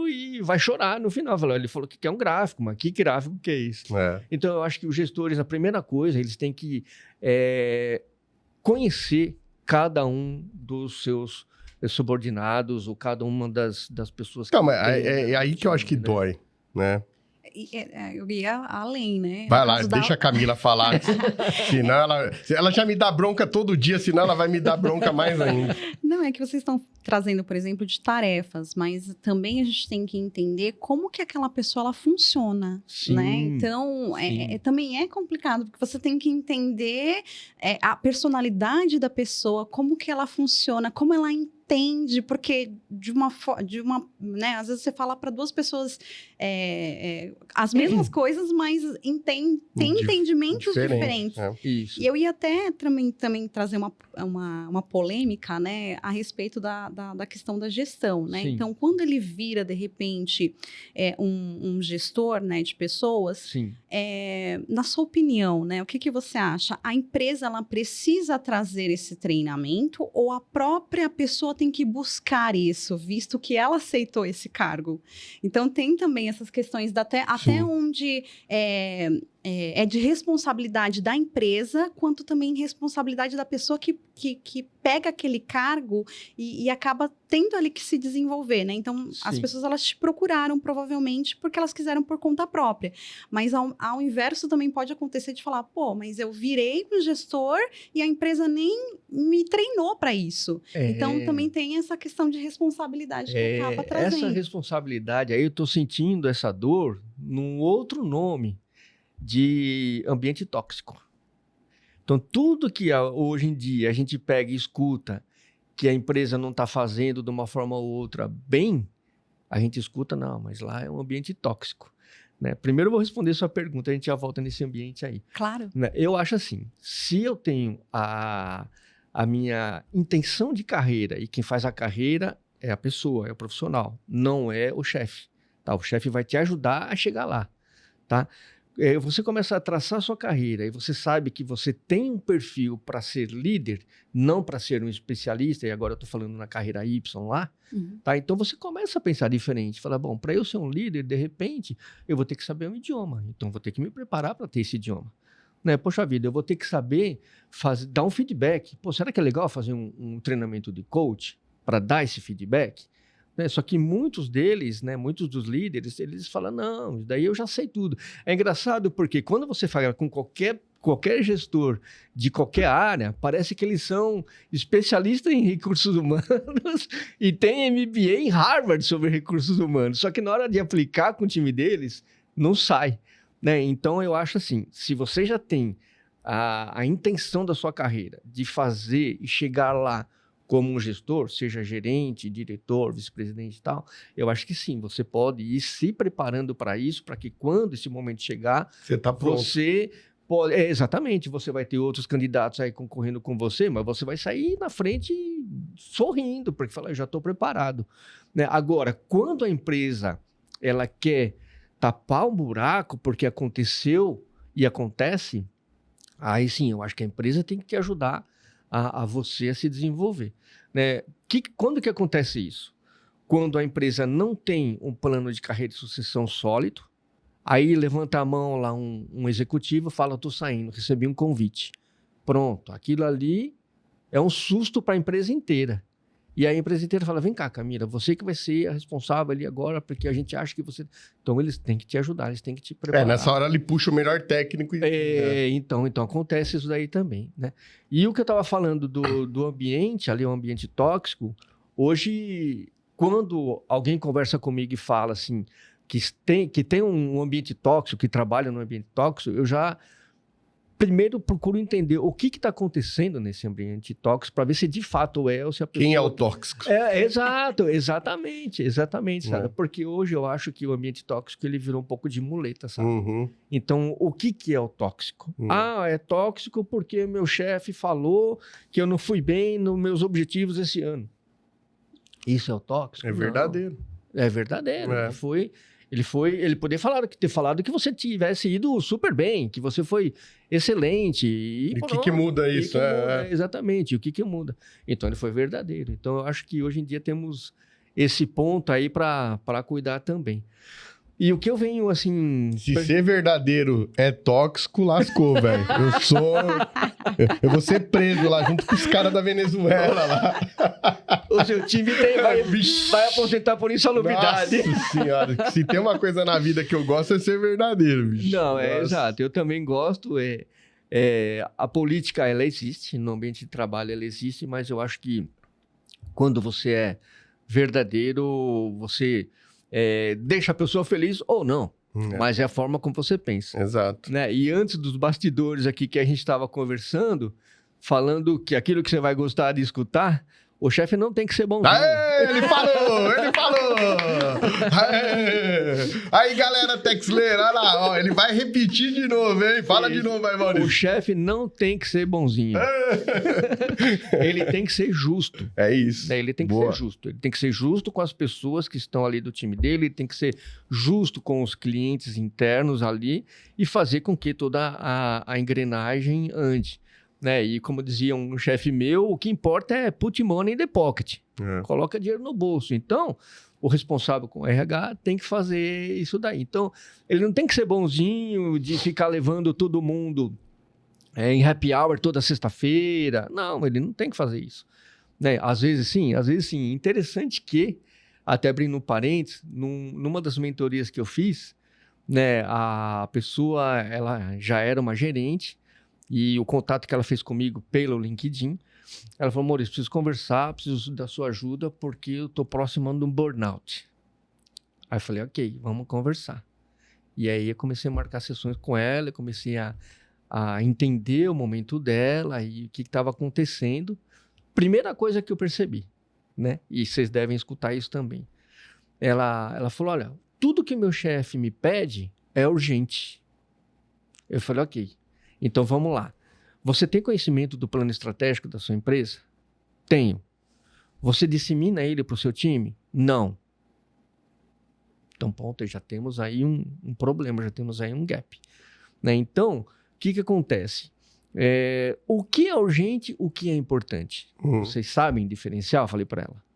e vai chorar no final. Ele falou que quer um gráfico, mas que gráfico que é isso? Então, eu acho que os gestores, a primeira coisa, eles têm que conhecer cada um dos seus subordinados ou cada uma das pessoas que... Não, mas é aí que eu acho que dói, né? Eu ia além, né? Vai lá, deixa a Camila falar. Senão ela já me dá bronca todo dia, senão ela vai me dar bronca mais ainda. Não, é que vocês estão trazendo, por exemplo, de tarefas, mas também a gente tem que entender como que aquela pessoa ela funciona, né? Então, também é complicado, porque você tem que entender a personalidade da pessoa, como que ela funciona, como ela entende, porque né, às vezes você fala para 2 pessoas as mesmas coisas, mas tem entendimentos diferentes. Isso. E eu ia até também trazer uma polêmica, né, a respeito da questão da gestão, né? Então, quando ele vira, de repente, um gestor, né, de pessoas, na sua opinião, né, o que você acha? A empresa, ela precisa trazer esse treinamento ou a própria pessoa tem que buscar isso, visto que ela aceitou esse cargo? Então, tem também essas questões até onde é de responsabilidade da empresa, quanto também responsabilidade da pessoa que pega aquele cargo e acaba tendo ali que se desenvolver, né? Então, as pessoas, elas te procuraram, provavelmente, porque elas quiseram por conta própria. Mas, ao inverso, também pode acontecer de falar, mas eu virei um gestor e a empresa nem me treinou para isso. Então, também tem essa questão de responsabilidade que acaba trazendo. Essa responsabilidade, aí eu estou sentindo essa dor num outro nome, de ambiente tóxico. Então, tudo que hoje em dia a gente pega e escuta que a empresa não está fazendo de uma forma ou outra bem, a gente escuta, não, mas lá é um ambiente tóxico. Né? Primeiro eu vou responder sua pergunta, a gente já volta nesse ambiente aí. Claro. Né? Eu acho assim, se eu tenho a minha intenção de carreira, e quem faz a carreira é a pessoa, é o profissional, não é o chefe. Tá? O chefe vai te ajudar a chegar lá. Tá? Você começa a traçar a sua carreira e você sabe que você tem um perfil para ser líder, não para ser um especialista, e agora eu estou falando na carreira Y lá, tá? Então você começa a pensar diferente, fala, bom, para eu ser um líder, de repente, eu vou ter que saber um idioma, então vou ter que me preparar para ter esse idioma. Né? Poxa vida, eu vou ter que saber dar um feedback. Pô, será que é legal fazer um treinamento de coach para dar esse feedback? Só que muitos deles, né, muitos dos líderes, eles falam, não, daí eu já sei tudo. É engraçado porque quando você fala com qualquer gestor de qualquer área, parece que eles são especialistas em recursos humanos e tem MBA em Harvard sobre recursos humanos. Só que na hora de aplicar com o time deles, não sai. Né? Então, eu acho assim, se você já tem a intenção da sua carreira de fazer e chegar lá como um gestor, seja gerente, diretor, vice-presidente e tal, eu acho que sim, você pode ir se preparando para isso, para que quando esse momento chegar, você está pronto. Você pode... exatamente, você vai ter outros candidatos aí concorrendo com você, mas você vai sair na frente sorrindo, porque fala, eu já estou preparado. Né? Agora, quando a empresa ela quer tapar um buraco porque aconteceu e acontece, aí sim, eu acho que a empresa tem que te ajudar a você a se desenvolver. Né? Quando que acontece isso? Quando a empresa não tem um plano de carreira e sucessão sólido, aí levanta a mão lá um executivo e fala, estou saindo, recebi um convite. Pronto, aquilo ali é um susto para a empresa inteira. E a empresa inteira fala, vem cá, Camila, você que vai ser a responsável ali agora, porque a gente acha que você... Então, eles têm que te ajudar, eles têm que te preparar. Nessa hora ele puxa o melhor técnico. Então acontece isso daí também, né? E o que eu estava falando do ambiente, ali um ambiente tóxico, hoje, quando alguém conversa comigo e fala assim, que tem um ambiente tóxico, que trabalha num ambiente tóxico, eu já primeiro procuro entender o que está acontecendo nesse ambiente tóxico para ver se de fato é ou se a pessoa... Quem é o tóxico? Exatamente, sabe? Porque hoje eu acho que o ambiente tóxico ele virou um pouco de muleta, sabe? Então, o que é o tóxico? É tóxico porque meu chefe falou que eu não fui bem nos meus objetivos esse ano. Isso é o tóxico? É verdadeiro. Não. É verdadeiro. É. Ele poderia ter falado que você tivesse ido super bem, que você foi excelente. E o que muda isso? Exatamente, o que muda. Então, ele foi verdadeiro. Então, eu acho que hoje em dia temos esse ponto aí para cuidar também. E o que eu venho, assim... Se ser verdadeiro é tóxico, lascou, velho. Eu vou ser preso lá, junto com os caras da Venezuela lá. O seu time vai aposentar por insalubridade. Nossa senhora, se tem uma coisa na vida que eu gosto é ser verdadeiro, bicho. Não, exato. Eu também gosto. A política, ela existe. No ambiente de trabalho, ela existe. Mas eu acho que quando você é verdadeiro, você... deixa a pessoa feliz ou não, mas é a forma como você pensa. Exato. Né? E antes dos bastidores aqui que a gente estava conversando, falando que aquilo que você vai gostar de escutar, o chefe não tem que ser bonzinho. Ele falou! Aí, galera Texleira, olha lá, ó, ele vai repetir de novo, hein? Fala de novo aí, Maurício. O chefe não tem que ser bonzinho. Ele tem que ser justo. É isso. Ele tem que ser justo. Ele tem que ser justo com as pessoas que estão ali do time dele, ele tem que ser justo com os clientes internos ali e fazer com que toda a engrenagem ande. Né? E como dizia um chefe meu, o que importa é put money in the pocket. Coloca dinheiro no bolso. Então, o responsável com o RH tem que fazer isso daí. Então, ele não tem que ser bonzinho de ficar levando todo mundo em happy hour toda sexta-feira. Não, ele não tem que fazer isso. Né? Às vezes sim. Interessante que, até abrindo um parênteses, numa das mentorias que eu fiz, né, a pessoa ela já era uma gerente, e o contato que ela fez comigo pelo LinkedIn, ela falou, Maurício, preciso conversar, preciso da sua ajuda, porque eu estou próximo de um burnout. Aí eu falei, ok, vamos conversar. E aí eu comecei a marcar sessões com ela, eu comecei a entender o momento dela e o que estava acontecendo. Primeira coisa que eu percebi, né? E vocês devem escutar isso também. Ela falou, olha, tudo que meu chefe me pede é urgente. Eu falei, ok. Então, vamos lá. Você tem conhecimento do plano estratégico da sua empresa? Tenho. Você dissemina ele para o seu time? Não. Então, ponto, já temos aí um problema, já temos aí um gap. Né? Então, o que acontece? O que é urgente, o que é importante? Vocês sabem diferenciar? Eu falei para ela.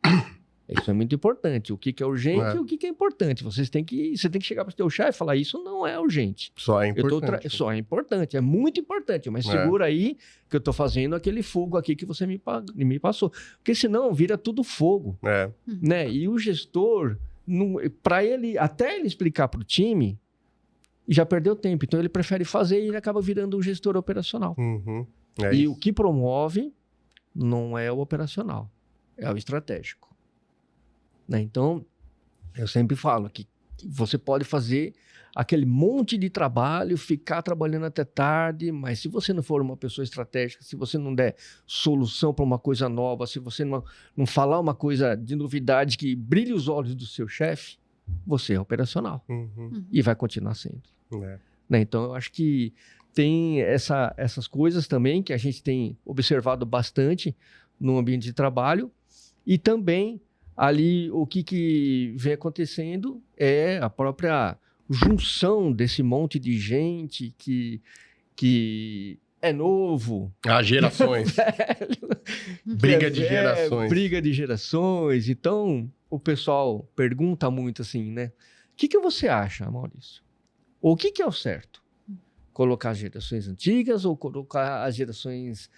Isso é muito importante. O que é urgente e o que é importante. Você tem que chegar para o seu chefe e falar, isso não é urgente. Só é importante. Só é importante, é muito importante. Mas segura aí que eu estou fazendo aquele fogo aqui que você me passou. Porque senão vira tudo fogo. Né? E o gestor, para ele, até ele explicar para o time, já perdeu tempo. Então ele prefere fazer e ele acaba virando um gestor operacional. E o que promove não é o operacional, é o estratégico. Né? Então, eu sempre falo que você pode fazer aquele monte de trabalho, ficar trabalhando até tarde, mas se você não for uma pessoa estratégica, se você não der solução para uma coisa nova, se você não falar uma coisa de novidade que brilhe os olhos do seu chefe, você é operacional. E vai continuar sendo. Né? Então, eu acho que tem essas coisas também que a gente tem observado bastante no ambiente de trabalho e também ali, o que vem acontecendo é a própria junção desse monte de gente que é novo. Gerações. Briga de gerações. Briga de gerações. Então, o pessoal pergunta muito assim, né? O que você acha, Maurício? Ou o que é o certo? Colocar as gerações antigas ou colocar as gerações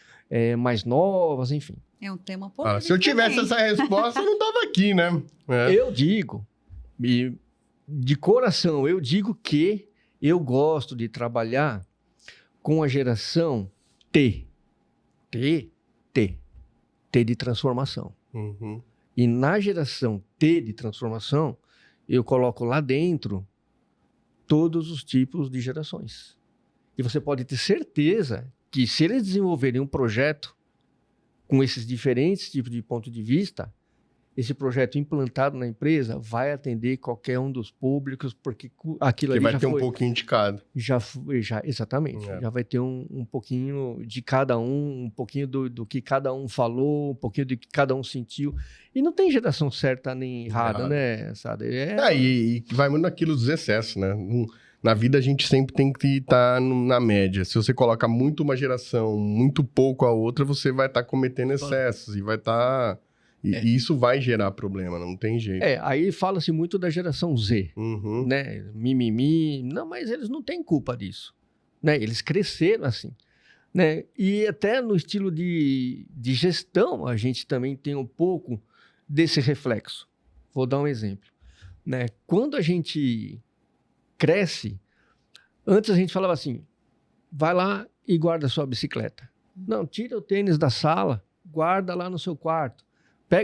mais novas, enfim. É um tema polêmico. Se eu tivesse essa resposta, eu não estava aqui, né? Eu digo, e de coração, eu digo que eu gosto de trabalhar com a geração T. T de transformação. E na geração T de transformação, eu coloco lá dentro todos os tipos de gerações. E você pode ter certeza que se eles desenvolverem um projeto com esses diferentes tipos de ponto de vista, esse projeto implantado na empresa vai atender qualquer um dos públicos, porque aquilo ali vai já ter foi... um pouquinho de cada. Exatamente. Já vai ter um pouquinho de cada um pouquinho do que cada um falou, um pouquinho do que cada um sentiu. E não tem geração certa nem errada, né, Sader? E vai muito naquilo dos excessos, né? Na vida a gente sempre tem que estar na média. Se você coloca muito uma geração, muito pouco a outra, você vai estar cometendo excessos e vai estar... E isso vai gerar problema, não tem jeito. Aí fala-se muito da geração Z, né? Mimimi. Não, mas eles não têm culpa disso, né? Eles cresceram assim, né? E até no estilo de gestão, a gente também tem um pouco desse reflexo. Vou dar um exemplo, né? Quando a gente cresce, antes a gente falava assim, vai lá e guarda a sua bicicleta. Não, tira o tênis da sala, guarda lá no seu quarto.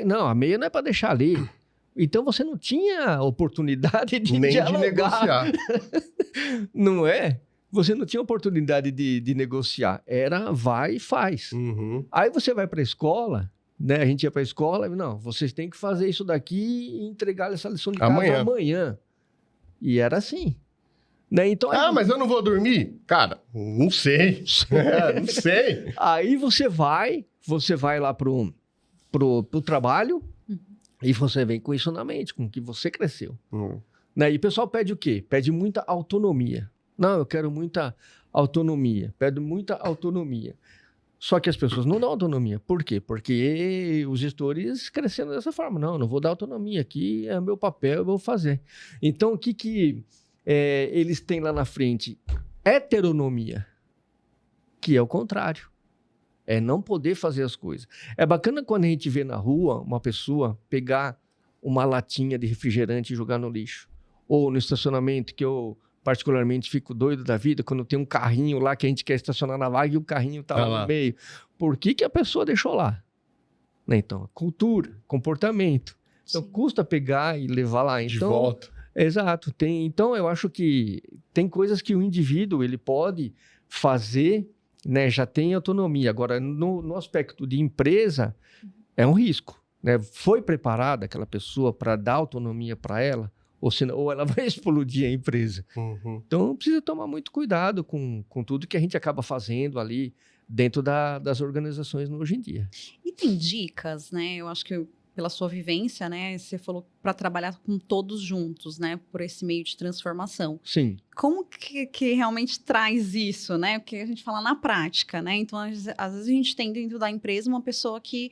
Não, a meia não é para deixar ali. Então você não tinha oportunidade de nem dialogar. de negociar. Não é? Você não tinha oportunidade de negociar. Era vai e faz. Aí você vai para a escola, né? A gente ia para a escola e não, vocês têm que fazer isso daqui e entregar essa lição de casa amanhã. E era assim. Né? Então, mas eu não vou dormir? Cara, não sei. Não sei. Aí você vai lá pro trabalho e você vem com isso na mente, com que você cresceu. Né? E o pessoal pede o quê? Pede muita autonomia. Não, eu quero muita autonomia. Pede muita autonomia. Só que as pessoas não dão autonomia. Por quê? Porque os gestores cresceram dessa forma. Não vou dar autonomia. Aqui é meu papel, eu vou fazer. Então, o que eles têm lá na frente? Heteronomia, que é o contrário. É não poder fazer as coisas. É bacana quando a gente vê na rua uma pessoa pegar uma latinha de refrigerante e jogar no lixo. Ou no estacionamento, que eu particularmente fico doido da vida, quando tem um carrinho lá que a gente quer estacionar na vaga e o carrinho está lá no meio. Por que a pessoa deixou lá? Né? Então, cultura, comportamento. Então, custa pegar e levar lá. De volta. Exato. Então, eu acho que tem coisas que o indivíduo ele pode fazer, né, já tem autonomia. Agora, no aspecto de empresa, é um risco. Né? Foi preparada aquela pessoa para dar autonomia para ela? Ou ela vai explodir a empresa. Então, precisa tomar muito cuidado com tudo que a gente acaba fazendo ali dentro das organizações hoje em dia. E tem dicas, né? Eu acho que pela sua vivência, né? Você falou para trabalhar com todos juntos, né? Por esse meio de transformação. Sim. Como que realmente traz isso, né? Porque a gente fala na prática, né? Então, às vezes a gente tem dentro da empresa uma pessoa que,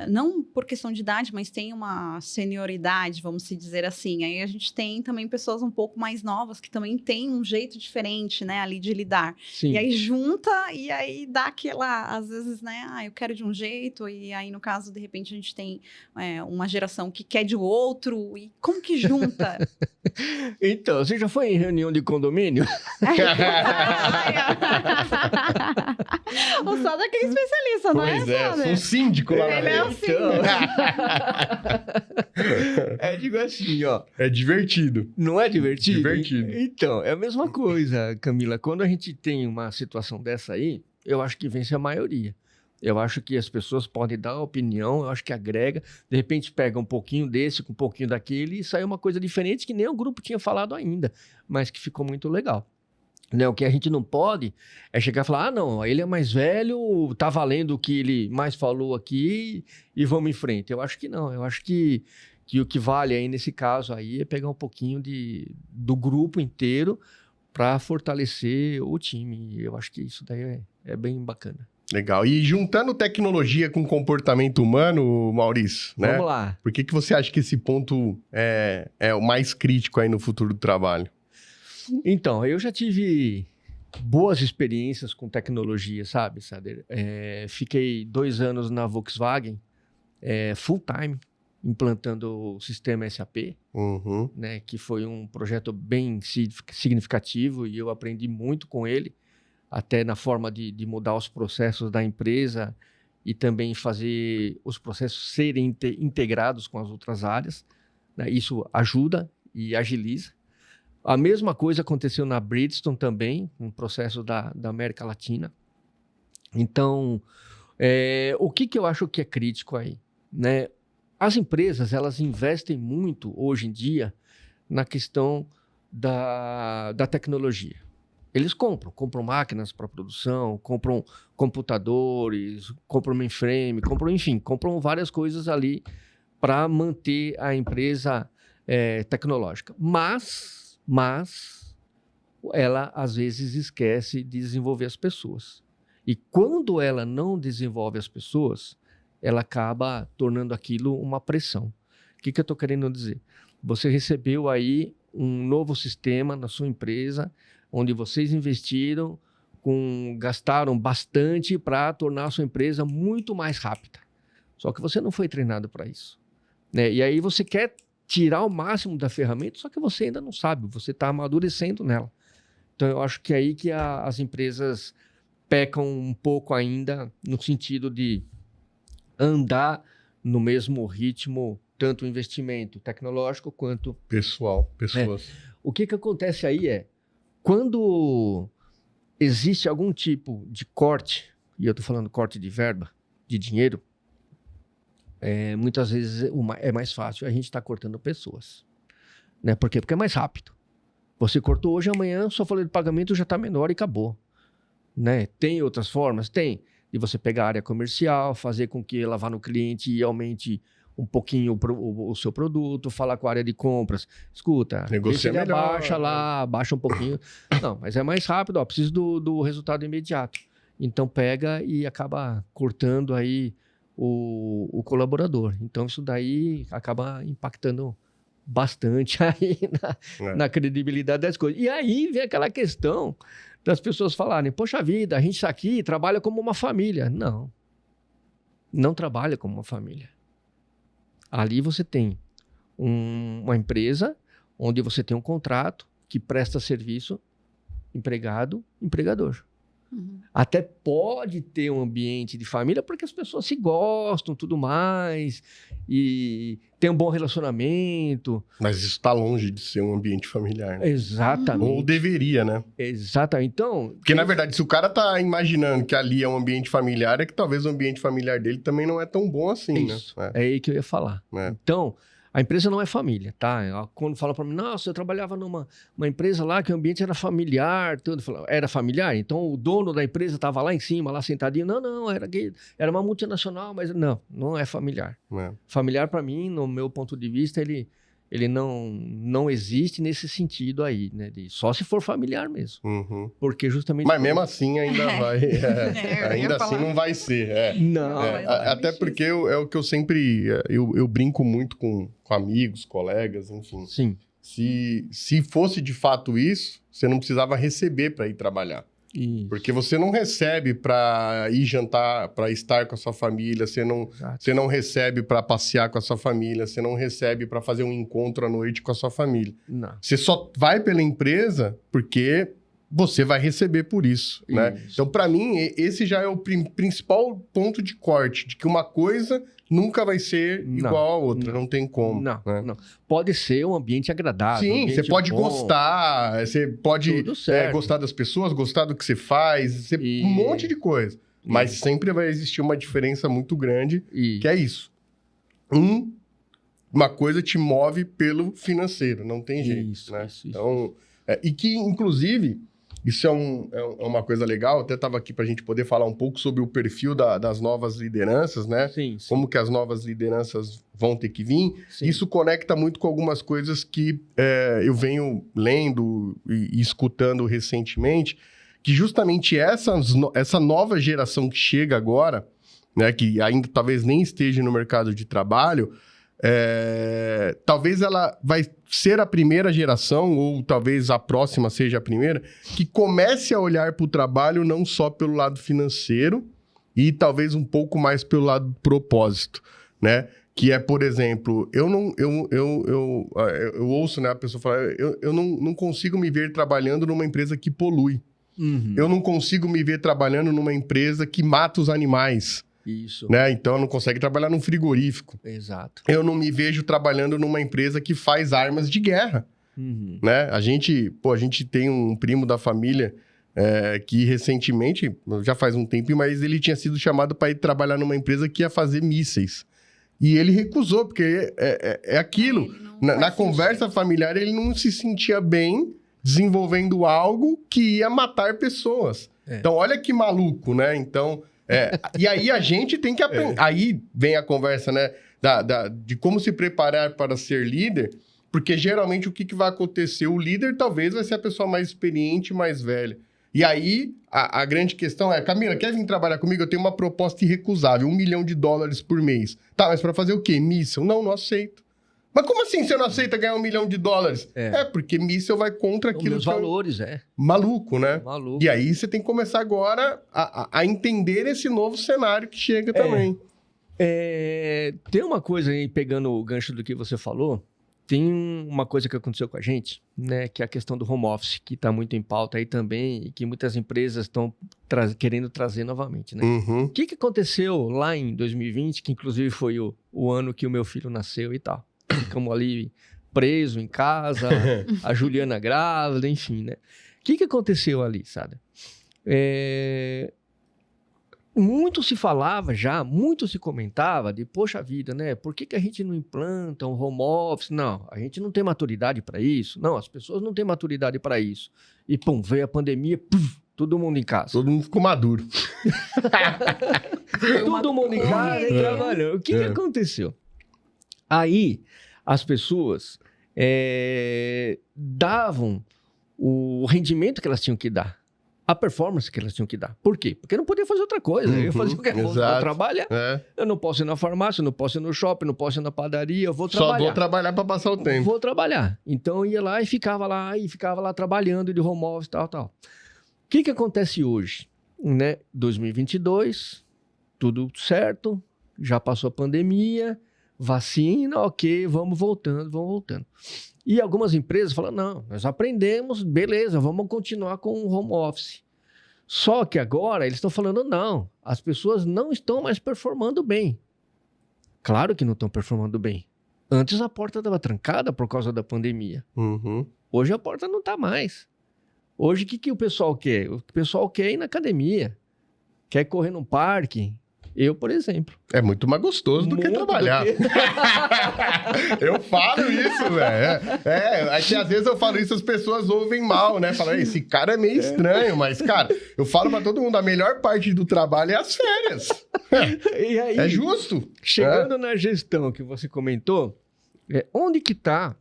não por questão de idade, mas tem uma senioridade, vamos se dizer assim. Aí a gente tem também pessoas um pouco mais novas que também têm um jeito diferente, né? Ali de lidar. Sim. E aí junta e aí dá aquela, às vezes, né? Eu quero de um jeito e aí, no caso, de repente, a gente tem uma geração que quer de outro. E como que junta? Então, você já foi em reunião de condomínio? O Sader que é especialista, não é, Sader? Sou síndico lá na Ele é o síndico. Digo assim, ó. É divertido. Não é divertido? Divertido. Então, é a mesma coisa, Camila. Quando a gente tem uma situação dessa aí, eu acho que vence a maioria. Eu acho que as pessoas podem dar opinião, eu acho que agrega. De repente pega um pouquinho desse, com um pouquinho daquele e sai uma coisa diferente que nem o grupo tinha falado ainda, mas que ficou muito legal. Né? O que a gente não pode é chegar e falar, não, ele é mais velho, tá valendo o que ele mais falou aqui e vamos em frente. Eu acho que não, eu acho que o que vale aí nesse caso aí é pegar um pouquinho do grupo inteiro para fortalecer o time. Eu acho que isso daí é bem bacana. Legal. E juntando tecnologia com comportamento humano, Maurício, né? Vamos lá. Por que você acha que esse ponto é o mais crítico aí no futuro do trabalho? Então, eu já tive boas experiências com tecnologia, sabe, Sader? Fiquei 2 anos na Volkswagen, full time, implantando o sistema SAP, né? Que foi um projeto bem significativo e eu aprendi muito com ele. Até na forma de mudar os processos da empresa e também fazer os processos serem integrados com as outras áreas. Né? Isso ajuda e agiliza. A mesma coisa aconteceu na Bridgestone também, um processo da América Latina. Então, o que eu acho que é crítico aí, né? As empresas, elas investem muito hoje em dia na questão da tecnologia. Eles compram máquinas para produção, compram computadores, compram mainframe, compram várias coisas ali para manter a empresa tecnológica. Mas ela, às vezes, esquece de desenvolver as pessoas. E quando ela não desenvolve as pessoas, ela acaba tornando aquilo uma pressão. O que eu estou querendo dizer? Você recebeu aí um novo sistema na sua empresa, onde vocês investiram, gastaram bastante para tornar a sua empresa muito mais rápida. Só que você não foi treinado para isso, né? E aí você quer tirar o máximo da ferramenta, só que você ainda não sabe, você está amadurecendo nela. Então eu acho que é aí que as empresas pecam um pouco ainda no sentido de andar no mesmo ritmo, tanto o investimento tecnológico quanto pessoas. O que acontece aí quando existe algum tipo de corte, e eu estou falando corte de verba, de dinheiro, muitas vezes é mais fácil a gente estar cortando pessoas. Né? Por quê? Porque é mais rápido. Você cortou hoje, amanhã sua folha de pagamento já está menor e acabou. Né? Tem outras formas? Tem. De você pegar a área comercial, fazer com que ela vá no cliente e aumente um pouquinho o seu produto, falar com a área de compras. Escuta, negocia ele melhor, abaixa lá, abaixa um pouquinho. Não, mas é mais rápido, preciso do resultado imediato. Então pega e acaba cortando aí o colaborador. Então isso daí acaba impactando bastante aí na credibilidade das coisas. E aí vem aquela questão das pessoas falarem, poxa vida, a gente está aqui, trabalha como uma família. Não trabalha como uma família. Ali você tem uma empresa onde você tem um contrato que presta serviço empregado, empregador. Uhum. Até pode ter um ambiente de família porque as pessoas se gostam, tudo mais, e tem um bom relacionamento. Mas isso está longe de ser um ambiente familiar, né? Exatamente. Ou deveria, né? Exatamente. Então, porque, na verdade, se o cara tá imaginando que ali é um ambiente familiar, é que talvez o ambiente familiar dele também não é tão bom assim, isso, né? É aí que eu ia falar. Então, a empresa não é família, tá? Quando fala para mim, nossa, eu trabalhava numa empresa lá que o ambiente era familiar, tudo. Era familiar? Então o dono da empresa estava lá em cima, lá sentadinho. Não, era uma multinacional, mas não é familiar. Familiar, para mim, no meu ponto de vista, ele não existe nesse sentido aí, né? Só se for familiar mesmo. Uhum. Porque justamente... Mas mesmo assim ainda vai... ainda assim não vai ser. Não. Até porque é o que eu sempre... Eu brinco muito com amigos, colegas, enfim. Sim. Se fosse de fato isso, você não precisava receber para ir trabalhar. Isso. Porque você não recebe para ir jantar, para estar com a sua família, você não recebe para passear com a sua família, você não recebe para fazer um encontro à noite com a sua família. Não. Você só vai pela empresa porque você vai receber por isso, né? Então, para mim, esse já é o principal ponto de corte, de que uma coisa nunca vai ser igual a outra, não tem como. Não. Pode ser um ambiente agradável. Sim, você pode gostar, você pode gostar das pessoas, gostar do que você faz, um monte de coisa. Mas sempre vai existir uma diferença muito grande, que é isso. Uma coisa te move pelo financeiro, não tem jeito, né? Então, e que, inclusive... Isso é uma coisa legal, até estava aqui para a gente poder falar um pouco sobre o perfil das novas lideranças, né? Sim. Como que as novas lideranças vão ter que vir. Sim. Isso conecta muito com algumas coisas que eu venho lendo e escutando recentemente, que justamente essa nova geração que chega agora, né, que ainda talvez nem esteja no mercado de trabalho, talvez ela vai ser a primeira geração, ou talvez a próxima seja a primeira, que comece a olhar para o trabalho não só pelo lado financeiro e talvez um pouco mais pelo lado do propósito, né? Que é, por exemplo, eu ouço, né, a pessoa falar, eu não consigo me ver trabalhando numa empresa que polui. Uhum. Eu não consigo me ver trabalhando numa empresa que mata os animais. Isso. Né? Então, não consegue trabalhar num frigorífico. Exato. Eu não me vejo trabalhando numa empresa que faz armas de guerra. Né? A gente tem um primo da família que recentemente, já faz um tempo, mas ele tinha sido chamado para ir trabalhar numa empresa que ia fazer mísseis. E ele recusou, porque é aquilo. Na conversa familiar, ele não se sentia bem desenvolvendo algo que ia matar pessoas. Então, olha que maluco, né? Então, e aí a gente tem que aprender. Aí vem a conversa, né? De como se preparar para ser líder, porque geralmente o que vai acontecer? O líder talvez vai ser a pessoa mais experiente, mais velha. E aí, a grande questão é, Camila, quer vir trabalhar comigo? Eu tenho uma proposta irrecusável, $1 milhão por mês. Tá, mas para fazer o quê? Míssel? Não aceito. Mas como assim você não aceita ganhar $1 milhão? Porque míssel vai contra aquilo. Os valores, Maluco, né? Maluco. E aí você tem que começar agora a entender esse novo cenário que chega também. Tem uma coisa aí, pegando o gancho do que você falou, tem uma coisa que aconteceu com a gente, né, que é a questão do home office, que está muito em pauta aí também, e que muitas empresas estão querendo trazer novamente, né? O que aconteceu lá em 2020, que inclusive foi o ano que o meu filho nasceu e tal. Ficamos ali presos em casa, a Juliana grávida, enfim, né? O que aconteceu ali, sabe? Muito se falava já, muito se comentava de, poxa vida, né? Por que a gente não implanta um home office? Não, a gente não tem maturidade para isso. Não, as pessoas não têm maturidade para isso. E, pum, veio a pandemia, todo mundo em casa. Todo mundo ficou maduro. Todo mundo em casa e trabalhando. O que aconteceu? Aí, as pessoas davam o rendimento que elas tinham que dar. A performance que elas tinham que dar. Por quê? Porque não podia fazer outra coisa. Eu ia fazer o que? Eu vou trabalhar. Eu não posso ir na farmácia, eu não posso ir no shopping, não posso ir na padaria, eu vou trabalhar. Só vou trabalhar para passar o tempo. Vou trabalhar. Então, eu ia lá e ficava lá trabalhando de home office, tal. O que acontece hoje? Né? 2022, tudo certo, já passou a pandemia, vacina, ok, vamos voltando. E algumas empresas falam, não, nós aprendemos, beleza, vamos continuar com o home office. Só que agora eles estão falando, não, as pessoas não estão mais performando bem. Claro que não estão performando bem. Antes a porta estava trancada por causa da pandemia. Hoje a porta não está mais. Hoje o que o pessoal quer? O pessoal quer ir na academia, quer correr num parque. Eu, por exemplo. É muito mais gostoso do que trabalhar. Eu falo isso, velho. É que às vezes eu falo isso, as pessoas ouvem mal, né? Falam, esse cara é meio estranho, mas, cara, eu falo pra todo mundo, a melhor parte do trabalho é as férias. E aí, é justo. Chegando na gestão que você comentou, onde que tá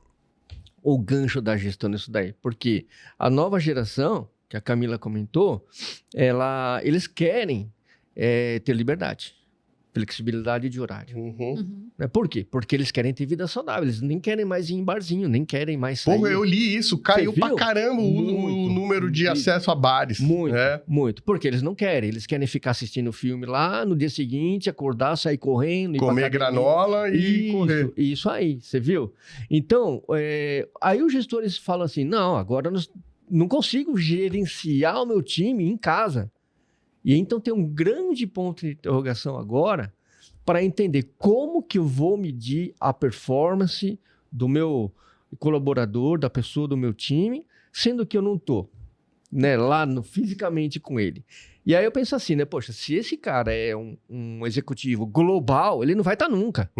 o gancho da gestão nisso daí? Porque a nova geração, que a Camila comentou, eles querem ter liberdade, flexibilidade de horário. Por quê? Porque eles querem ter vida saudável, eles nem querem mais ir em barzinho, nem querem mais sair. Porra, eu li isso, caiu pra caramba o número de acesso a bares. Muito, porque eles não querem, eles querem ficar assistindo filme lá, no dia seguinte, acordar, sair correndo, comer granola e correr. Isso aí, você viu? Então, aí os gestores falam assim, não, agora eu não consigo gerenciar o meu time em casa. E então tem um grande ponto de interrogação agora para entender como que eu vou medir a performance do meu colaborador, da pessoa do meu time, sendo que eu não estou, né, lá fisicamente com ele. E aí eu penso assim, né, poxa, se esse cara é um executivo global, ele não vai estar nunca.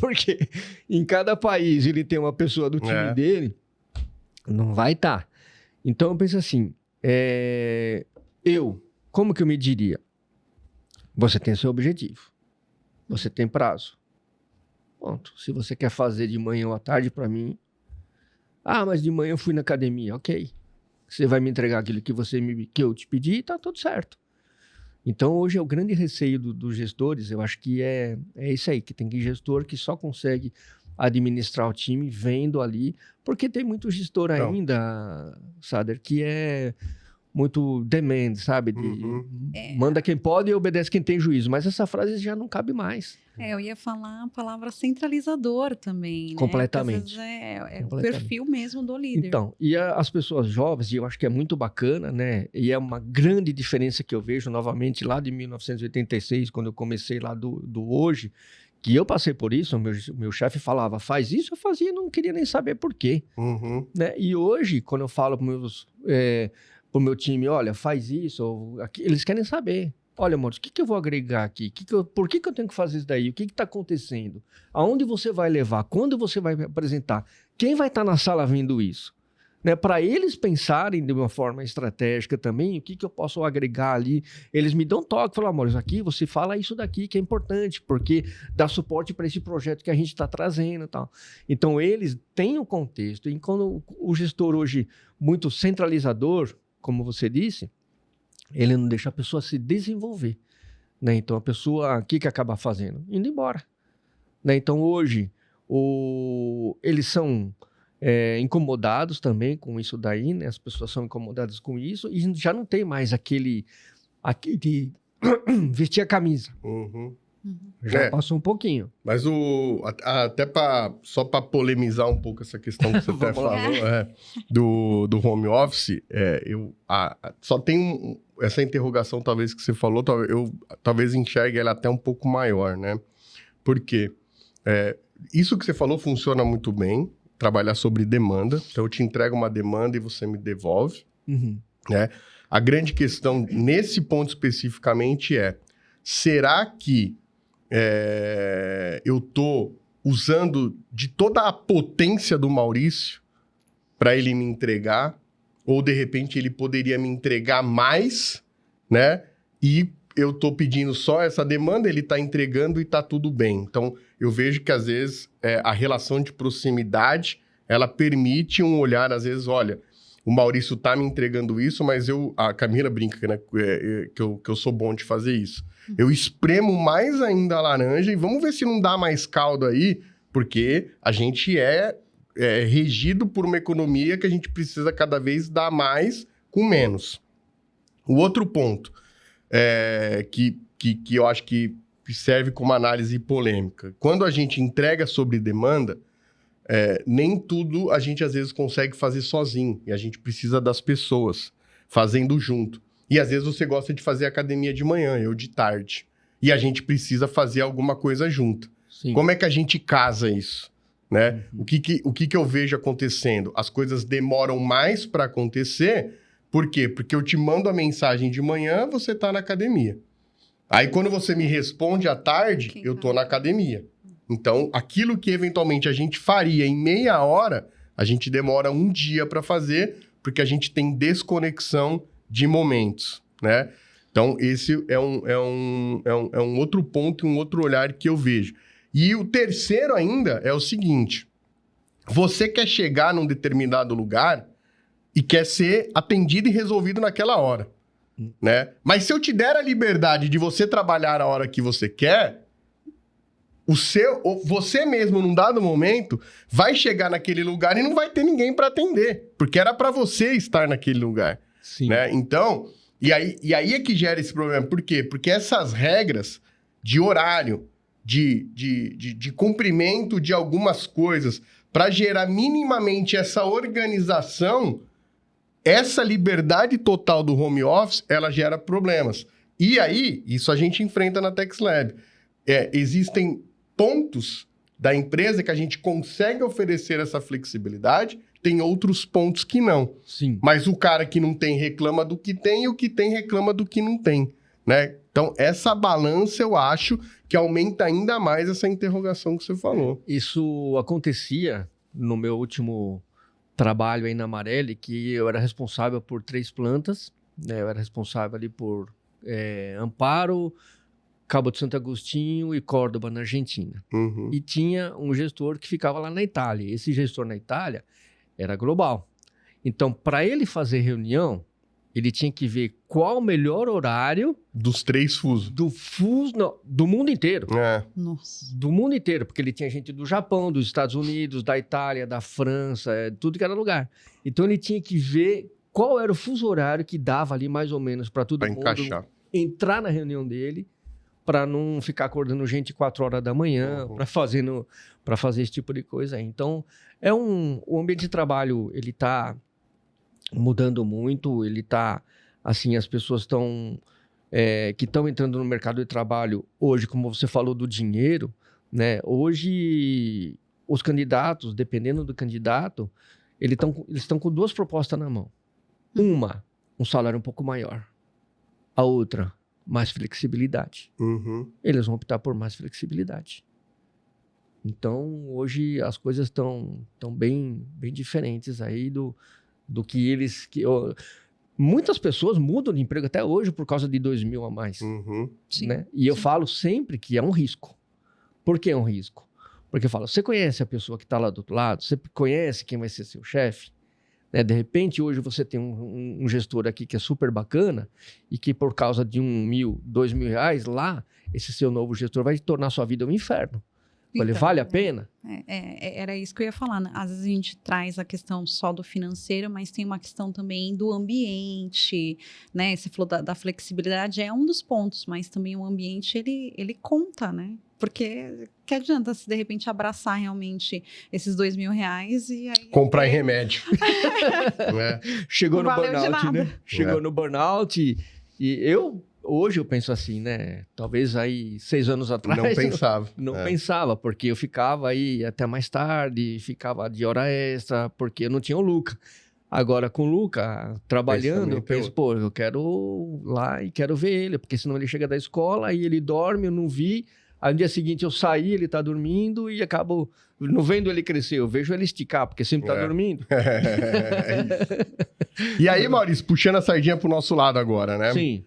Porque em cada país ele tem uma pessoa do time dele, não vai estar. Então eu penso assim, como que eu me diria? Você tem seu objetivo. Você tem prazo. Ponto. Se você quer fazer de manhã ou à tarde, para mim... mas de manhã eu fui na academia. Ok. Você vai me entregar aquilo que eu te pedi e tá tudo certo. Então, hoje é o grande receio dos gestores. Eu acho que é isso aí. Que tem gestor que só consegue administrar o time vendo ali. Porque tem muito gestor ainda, Sader, que muito demand, sabe? Manda quem pode e obedece quem tem juízo. Mas essa frase já não cabe mais. Eu ia falar a palavra centralizador também, né? Completamente. É o perfil mesmo do líder. Então, e as pessoas jovens, e eu acho que é muito bacana, né? E é uma grande diferença que eu vejo novamente lá de 1986, quando eu comecei lá do hoje, que eu passei por isso, meu chefe falava, faz isso, eu fazia, não queria nem saber por quê. Né? E hoje, quando eu falo pro meu time, olha, faz isso, eles querem saber. Olha, Maurício, o que eu vou agregar aqui? Por que eu tenho que fazer isso daí? O que está acontecendo? Aonde você vai levar? Quando você vai apresentar? Quem vai estar na sala vendo isso? Né? Para eles pensarem de uma forma estratégica também, o que eu posso agregar ali? Eles me dão toque, falam, Maurício, aqui você fala isso daqui que é importante, porque dá suporte para esse projeto que a gente está trazendo e tal. Então, eles têm um contexto. E quando o gestor hoje, muito centralizador, como você disse, ele não deixa a pessoa se desenvolver. Né? Então, a pessoa, o que acaba fazendo? Indo embora. Né? Então, hoje, eles são incomodados também com isso daí, né? As pessoas são incomodadas com isso e já não tem mais aquele vestir a camisa. Já passou um pouquinho. Mas até só para polemizar um pouco essa questão que você até falou do home office, só tem essa interrogação talvez que você falou, eu talvez enxergue ela até um pouco maior, né? Porque isso que você falou funciona muito bem, trabalhar sobre demanda. Então, eu te entrego uma demanda e você me devolve. Né? A grande questão, nesse ponto especificamente, será que eu estou usando de toda a potência do Maurício para ele me entregar? Ou, de repente, ele poderia me entregar mais, né? E eu estou pedindo só essa demanda, ele está entregando e está tudo bem. Então, eu vejo que, às vezes, a relação de proximidade, ela permite um olhar, às vezes, olha, o Maurício está me entregando isso, mas a Camila brinca, né, que eu sou bom de fazer isso. Eu espremo mais ainda a laranja e vamos ver se não dá mais caldo aí, porque a gente é regido por uma economia que a gente precisa cada vez dar mais com menos. O outro ponto que eu acho que serve como análise polêmica. Quando a gente entrega sobre demanda, nem tudo a gente às vezes consegue fazer sozinho. E a gente precisa das pessoas fazendo junto. E às vezes você gosta de fazer academia de manhã, eu de tarde. E a gente precisa fazer alguma coisa junto. Sim. Como é que a gente casa isso? Né? O que eu vejo acontecendo? As coisas demoram mais para acontecer. Por quê? Porque eu te mando a mensagem de manhã, você está na academia. Aí, quando você me responde à tarde, eu tô na academia. Então, aquilo que eventualmente a gente faria em meia hora, a gente demora um dia para fazer, porque a gente tem desconexão de momentos, né? Então, esse é um outro ponto e um outro olhar que eu vejo. E o terceiro ainda é o seguinte: você quer chegar num determinado lugar e quer ser atendido e resolvido naquela hora. Né? Mas se eu te der a liberdade de você trabalhar a hora que você quer, você mesmo, num dado momento, vai chegar naquele lugar e não vai ter ninguém para atender, porque era para você estar naquele lugar. Sim. Né? Então, e aí é que gera esse problema. Por quê? Porque essas regras de horário, de cumprimento de algumas coisas, para gerar minimamente essa organização, essa liberdade total do home office, ela gera problemas. E aí, isso a gente enfrenta na TexLab. Existem pontos da empresa que a gente consegue oferecer essa flexibilidade, tem outros pontos que não. Sim. Mas o cara que não tem reclama do que tem e o que tem reclama do que não tem. Né? Então, essa balança, eu acho que aumenta ainda mais essa interrogação que você falou. Isso acontecia no meu último trabalho aí na Marelli, que eu era responsável por 3 plantas, né? Eu era responsável ali por Amparo, Cabo de Santo Agostinho e Córdoba, na Argentina. E tinha um gestor que ficava lá na Itália. Esse gestor na Itália era global. Então, para ele fazer reunião, ele tinha que ver qual o melhor horário... Dos 3 fusos. Do mundo inteiro. Nossa. Do mundo inteiro, porque ele tinha gente do Japão, dos Estados Unidos, da Itália, da França, tudo que era lugar. Então, ele tinha que ver qual era o fuso horário que dava ali, mais ou menos, para todo mundo encaixar. Entrar na reunião dele, para não ficar acordando gente 4 horas da manhã, para fazer esse tipo de coisa aí. Então, o ambiente de trabalho, ele está mudando muito, ele está, assim, as pessoas que estão entrando no mercado de trabalho hoje, como você falou do dinheiro, né? Hoje, os candidatos, dependendo do candidato, eles estão com duas propostas na mão. Uma, um salário um pouco maior. A outra, mais flexibilidade. Eles vão optar por mais flexibilidade. Então, hoje, as coisas estão bem diferentes aí do que eles... Muitas pessoas mudam de emprego até hoje por causa de 2.000 a mais. Né? E eu falo sempre que é um risco. Por que é um risco? Porque eu falo, você conhece a pessoa que está lá do outro lado? Você conhece quem vai ser seu chefe? Né? De repente, hoje você tem um gestor aqui que é super bacana e que por causa de 1.000, 2.000 reais lá, esse seu novo gestor vai tornar sua vida um inferno. Falei, Então, vale a pena? Era isso que eu ia falar, né? Às vezes a gente traz a questão só do financeiro, mas tem uma questão também do ambiente, né? Você falou da flexibilidade, é um dos pontos, mas também o ambiente, ele conta, né? Porque que adianta se de repente abraçar realmente esses 2.000 reais e aí... Comprar em remédio. Chegou Não no valeu de burnout, nada. né? Chegou no burnout e hoje eu penso assim, né? Talvez aí 6 anos atrás... Não pensava. Não pensava, porque eu ficava aí até mais tarde, ficava de hora extra, porque eu não tinha o Luca. Agora, com o Luca, trabalhando, eu penso, pô, eu quero lá e quero ver ele, porque senão ele chega da escola, aí ele dorme, eu não vi... Aí no dia seguinte eu saí, ele tá dormindo e acabo não vendo ele crescer, eu vejo ele esticar, porque sempre tá dormindo. E aí, Maurício, puxando a sardinha pro nosso lado agora, né? Sim.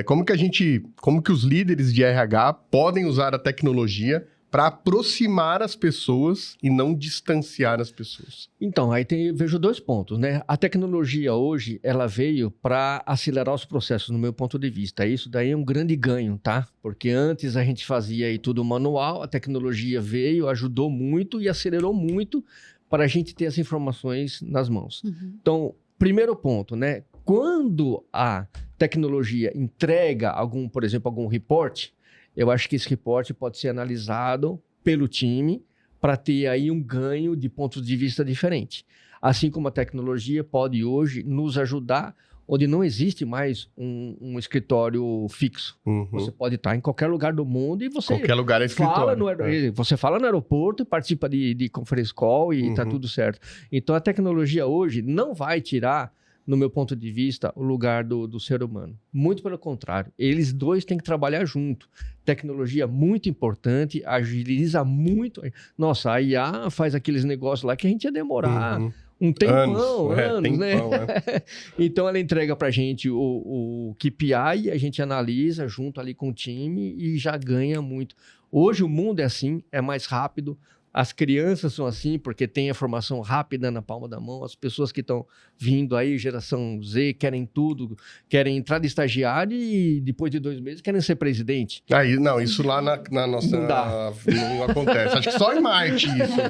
Como que os líderes de RH podem usar a tecnologia para aproximar as pessoas e não distanciar as pessoas? Então, aí vejo 2 pontos, né? A tecnologia hoje, ela veio para acelerar os processos, no meu ponto de vista. Isso daí é um grande ganho, tá? Porque antes a gente fazia aí tudo manual, a tecnologia veio, ajudou muito e acelerou muito para a gente ter as informações nas mãos. Então, primeiro ponto, né? Quando a tecnologia entrega por exemplo, algum report, eu acho que esse report pode ser analisado pelo time para ter aí um ganho de pontos de vista diferentes. Assim como a tecnologia pode hoje nos ajudar onde não existe mais um escritório fixo. Você pode estar em qualquer lugar do mundo e você qualquer lugar é escritório. Você fala no aeroporto e participa de conference call e está tudo certo. Então a tecnologia hoje não vai tirar, no meu ponto de vista, o lugar do ser humano. Muito pelo contrário. Eles dois têm que trabalhar junto. Tecnologia muito importante, agiliza muito. Nossa, a IA faz aqueles negócios lá que a gente ia demorar um tempão, anos, né? Então ela entrega pra gente o KPI, a gente analisa junto ali com o time e já ganha muito. Hoje o mundo é assim, é mais rápido. As crianças são assim, porque tem a formação rápida na palma da mão. As pessoas que estão vindo aí, geração Z, querem tudo, querem entrar de estagiário e depois de 2 meses querem ser presidente. Não, isso lá na nossa... Não dá. Não acontece. Acho que só em Marte isso.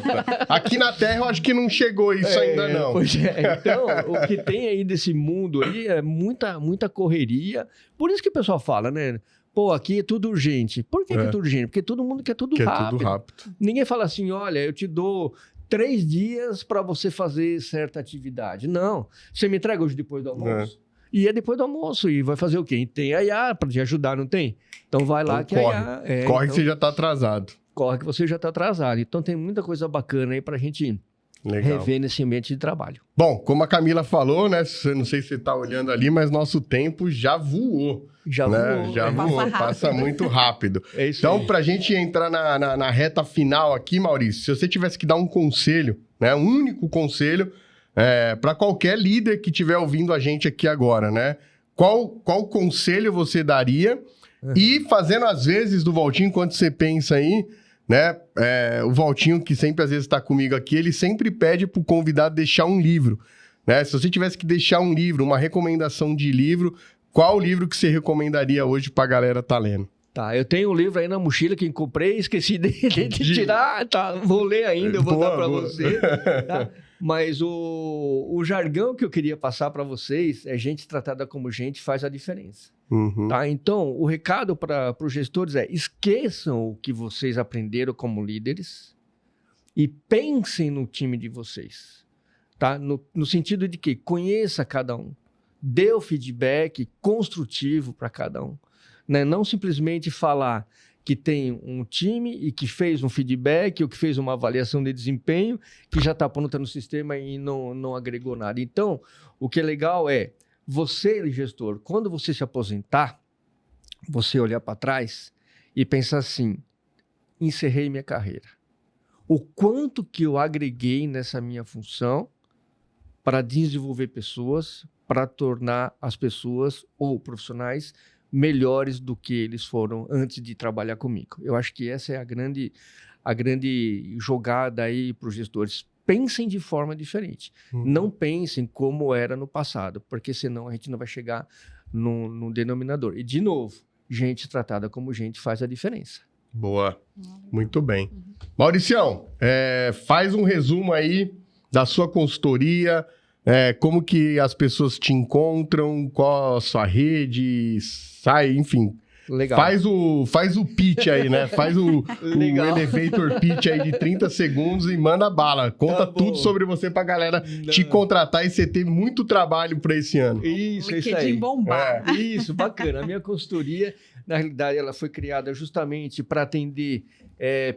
Aqui na Terra eu acho que não chegou isso ainda não. Pois é. Então, o que tem aí desse mundo aí é muita correria. Por isso que o pessoal fala, né? Pô, aqui é tudo urgente. Por que é tudo urgente? Porque todo mundo quer tudo rápido. Tudo rápido. Ninguém fala assim, olha, eu te dou 3 dias para você fazer certa atividade. Não. Você me entrega hoje depois do almoço? E é depois do almoço. E vai fazer o quê? Tem a IA para te ajudar, não tem? Então vai lá que corre. a IA... Corre que você já tá atrasado. Corre que você já tá atrasado. Então tem muita coisa bacana aí pra gente... Legal. Rever nesse ambiente de trabalho. Bom, como a Camila falou, né? Não sei se você está olhando ali, mas nosso tempo já voou. Já voou. Já voou, passa muito rápido. É isso então, aí. para a gente entrar na reta final aqui, Maurício, se você tivesse que dar um conselho, né? Um único conselho para qualquer líder que estiver ouvindo a gente aqui agora, né? Qual conselho você daria? E fazendo as vezes do Valtinho, enquanto você pensa aí, né? O Valtinho, que sempre às vezes está comigo aqui, ele sempre pede para o convidado deixar um livro. Né? Se você tivesse que deixar um livro, uma recomendação de livro, qual livro que você recomendaria hoje para a galera tá lendo? Tá, eu tenho um livro aí na mochila que comprei, esqueci de tirar, tá? Vou ler ainda, eu vou dar para você. Tá? Mas o jargão que eu queria passar para vocês é gente tratada como gente faz a diferença. Tá? Então, o recado para os gestores é: esqueçam o que vocês aprenderam como líderes e pensem no time de vocês. Tá? No sentido de que conheça cada um, dê o feedback construtivo para cada um. Né? Não simplesmente falar que tem um time e que fez um feedback ou que fez uma avaliação de desempenho que já está pronta no sistema e não agregou nada. Então, o que é legal é você, gestor, quando você se aposentar, você olhar para trás e pensar assim, encerrei minha carreira. O quanto que eu agreguei nessa minha função para desenvolver pessoas, para tornar as pessoas ou profissionais melhores do que eles foram antes de trabalhar comigo. Eu acho que essa é a grande jogada aí para os gestores. Pensem de forma diferente. Não pensem como era no passado, porque senão a gente não vai chegar no denominador. E, de novo, gente tratada como gente faz a diferença. Boa. Muito bem. Mauricião, faz um resumo aí da sua consultoria, como que as pessoas te encontram, qual a sua rede, enfim. Legal. Faz o pitch aí, né? Faz o elevator pitch aí de 30 segundos e manda bala. Conta tudo sobre você pra galera te contratar e você ter muito trabalho para esse ano. Isso aí. Bombar. Isso, bacana. A minha consultoria, na realidade, ela foi criada justamente para atender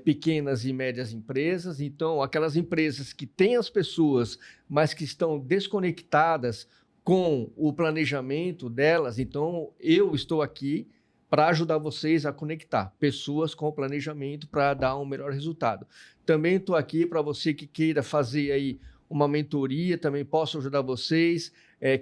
pequenas e médias empresas. Então, aquelas empresas que têm as pessoas, mas que estão desconectadas com o planejamento delas. Então, eu estou aqui para ajudar vocês a conectar pessoas com o planejamento para dar um melhor resultado. Também estou aqui para você que queira fazer aí uma mentoria, também posso ajudar vocês,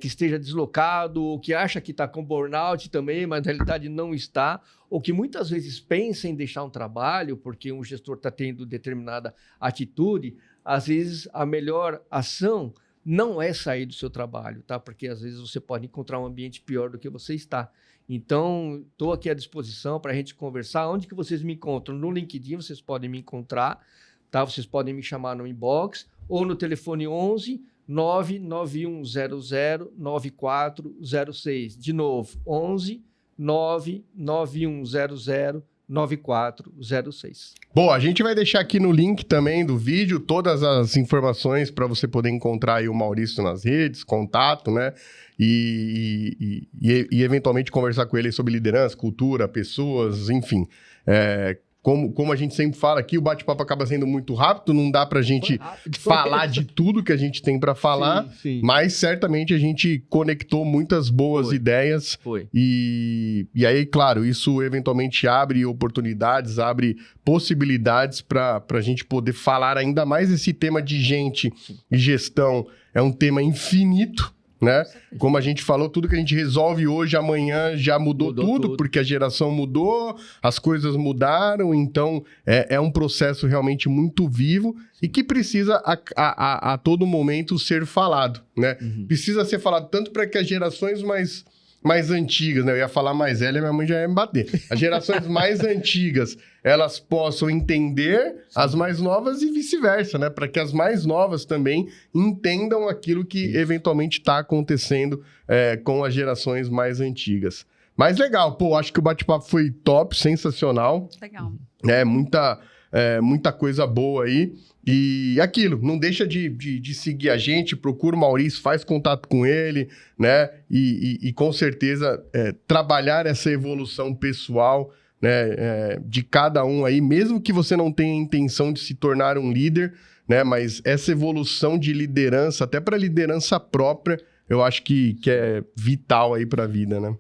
que esteja deslocado, ou que acha que está com burnout também, mas na realidade não está, ou que muitas vezes pensa em deixar um trabalho porque um gestor está tendo determinada atitude. Às vezes a melhor ação não é sair do seu trabalho, tá? Porque às vezes você pode encontrar um ambiente pior do que você está. Então, estou aqui à disposição para a gente conversar. Onde que vocês me encontram? No LinkedIn, vocês podem me encontrar, tá? Vocês podem me chamar no inbox ou no telefone 11 99100 9406. De novo, 11 99100 9406. Bom, a gente vai deixar aqui no link também do vídeo todas as informações para você poder encontrar aí o Maurício nas redes, contato, né? E eventualmente conversar com ele sobre liderança, cultura, pessoas, enfim. Como a gente sempre fala aqui, o bate-papo acaba sendo muito rápido, não dá pra gente falar de tudo que a gente tem pra falar, sim. Mas certamente a gente conectou muitas boas ideias. E aí, claro, isso eventualmente abre oportunidades, abre possibilidades pra gente poder falar ainda mais esse tema de gente e gestão. É um tema infinito, né? Como a gente falou, tudo que a gente resolve hoje, amanhã já mudou tudo, porque a geração mudou, as coisas mudaram, então é um processo realmente muito vivo e que precisa a todo momento ser falado, né? Precisa ser falado tanto para que as gerações mais antigas, né? Eu ia falar mais velha, minha mãe já ia me bater. As gerações mais antigas, elas possam entender as mais novas e vice-versa, né? Para que as mais novas também entendam aquilo que eventualmente está acontecendo com as gerações mais antigas. Mas legal, acho que o bate-papo foi top, sensacional. Legal. Muita coisa boa aí. E aquilo, não deixa de seguir a gente, procura o Maurício, faz contato com ele, né? E com certeza trabalhar essa evolução pessoal, né? De cada um aí, mesmo que você não tenha intenção de se tornar um líder, né? Mas essa evolução de liderança, até para liderança própria, eu acho que é vital aí para a vida, né?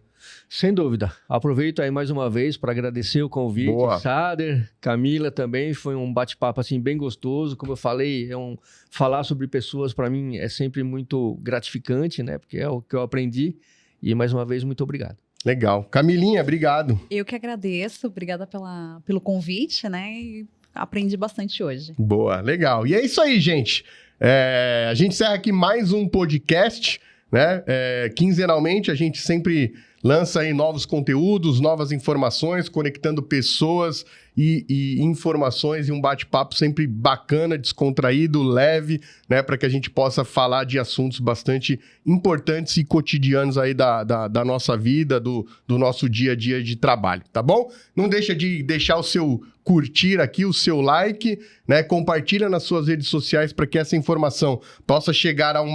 Sem dúvida. Aproveito aí mais uma vez para agradecer o convite. Boa. Sader, Camila também, foi um bate-papo assim bem gostoso. Como eu falei, falar sobre pessoas para mim é sempre muito gratificante, né? Porque é o que eu aprendi. E mais uma vez, muito obrigado. Legal. Camilinha, obrigado. Eu que agradeço. Obrigada pelo convite, né? E aprendi bastante hoje. Boa, legal. E é isso aí, gente. A gente encerra aqui mais um podcast, né? Quinzenalmente, a gente sempre lança aí novos conteúdos, novas informações, conectando pessoas e informações e um bate-papo sempre bacana, descontraído, leve, né? Para que a gente possa falar de assuntos bastante importantes e cotidianos aí da nossa vida, do nosso dia a dia de trabalho, tá bom? Não deixa de deixar o seu curtir aqui, o seu like, né? Compartilha nas suas redes sociais para que essa informação possa chegar ao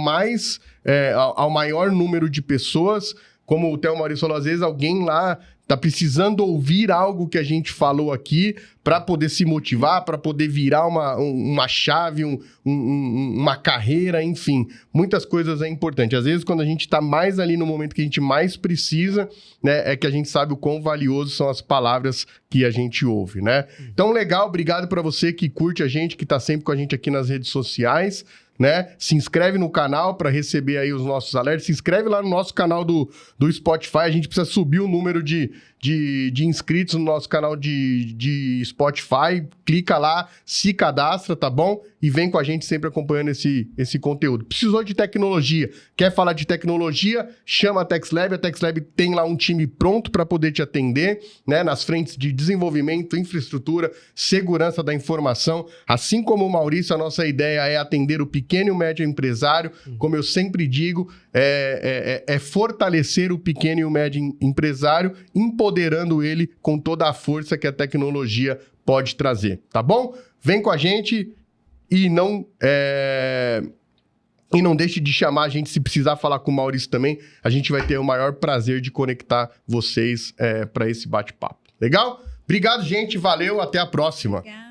maior número de pessoas. Como o Theo Maurício falou, às vezes alguém lá tá precisando ouvir algo que a gente falou aqui para poder se motivar, para poder virar uma chave, uma carreira, enfim. Muitas coisas é importante. Às vezes, quando a gente está mais ali no momento que a gente mais precisa, né, é que a gente sabe o quão valioso são as palavras que a gente ouve, né? Então, legal, obrigado para você que curte a gente, que tá sempre com a gente aqui nas redes sociais, né? Se inscreve no canal para receber aí os nossos alertas. Se inscreve lá no nosso canal do Spotify. A gente precisa subir o número de inscritos no nosso canal de Spotify. Clica lá, se cadastra, tá bom? E vem com a gente sempre acompanhando esse conteúdo. Precisou de tecnologia? Quer falar de tecnologia? Chama a TexLab. A TexLab tem lá um time pronto para poder te atender, né? Nas frentes de desenvolvimento, infraestrutura, segurança da informação. Assim como o Maurício, a nossa ideia é atender o pequeno e médio empresário. Como eu sempre digo, é fortalecer o pequeno e o médio empresário, empoderando ele com toda a força que a tecnologia pode trazer, tá bom? Vem com a gente e não deixe de chamar a gente se precisar falar com o Maurício também. A gente vai ter o maior prazer de conectar vocês para esse bate-papo. Legal? Obrigado, gente. Valeu. Até a próxima. Obrigada.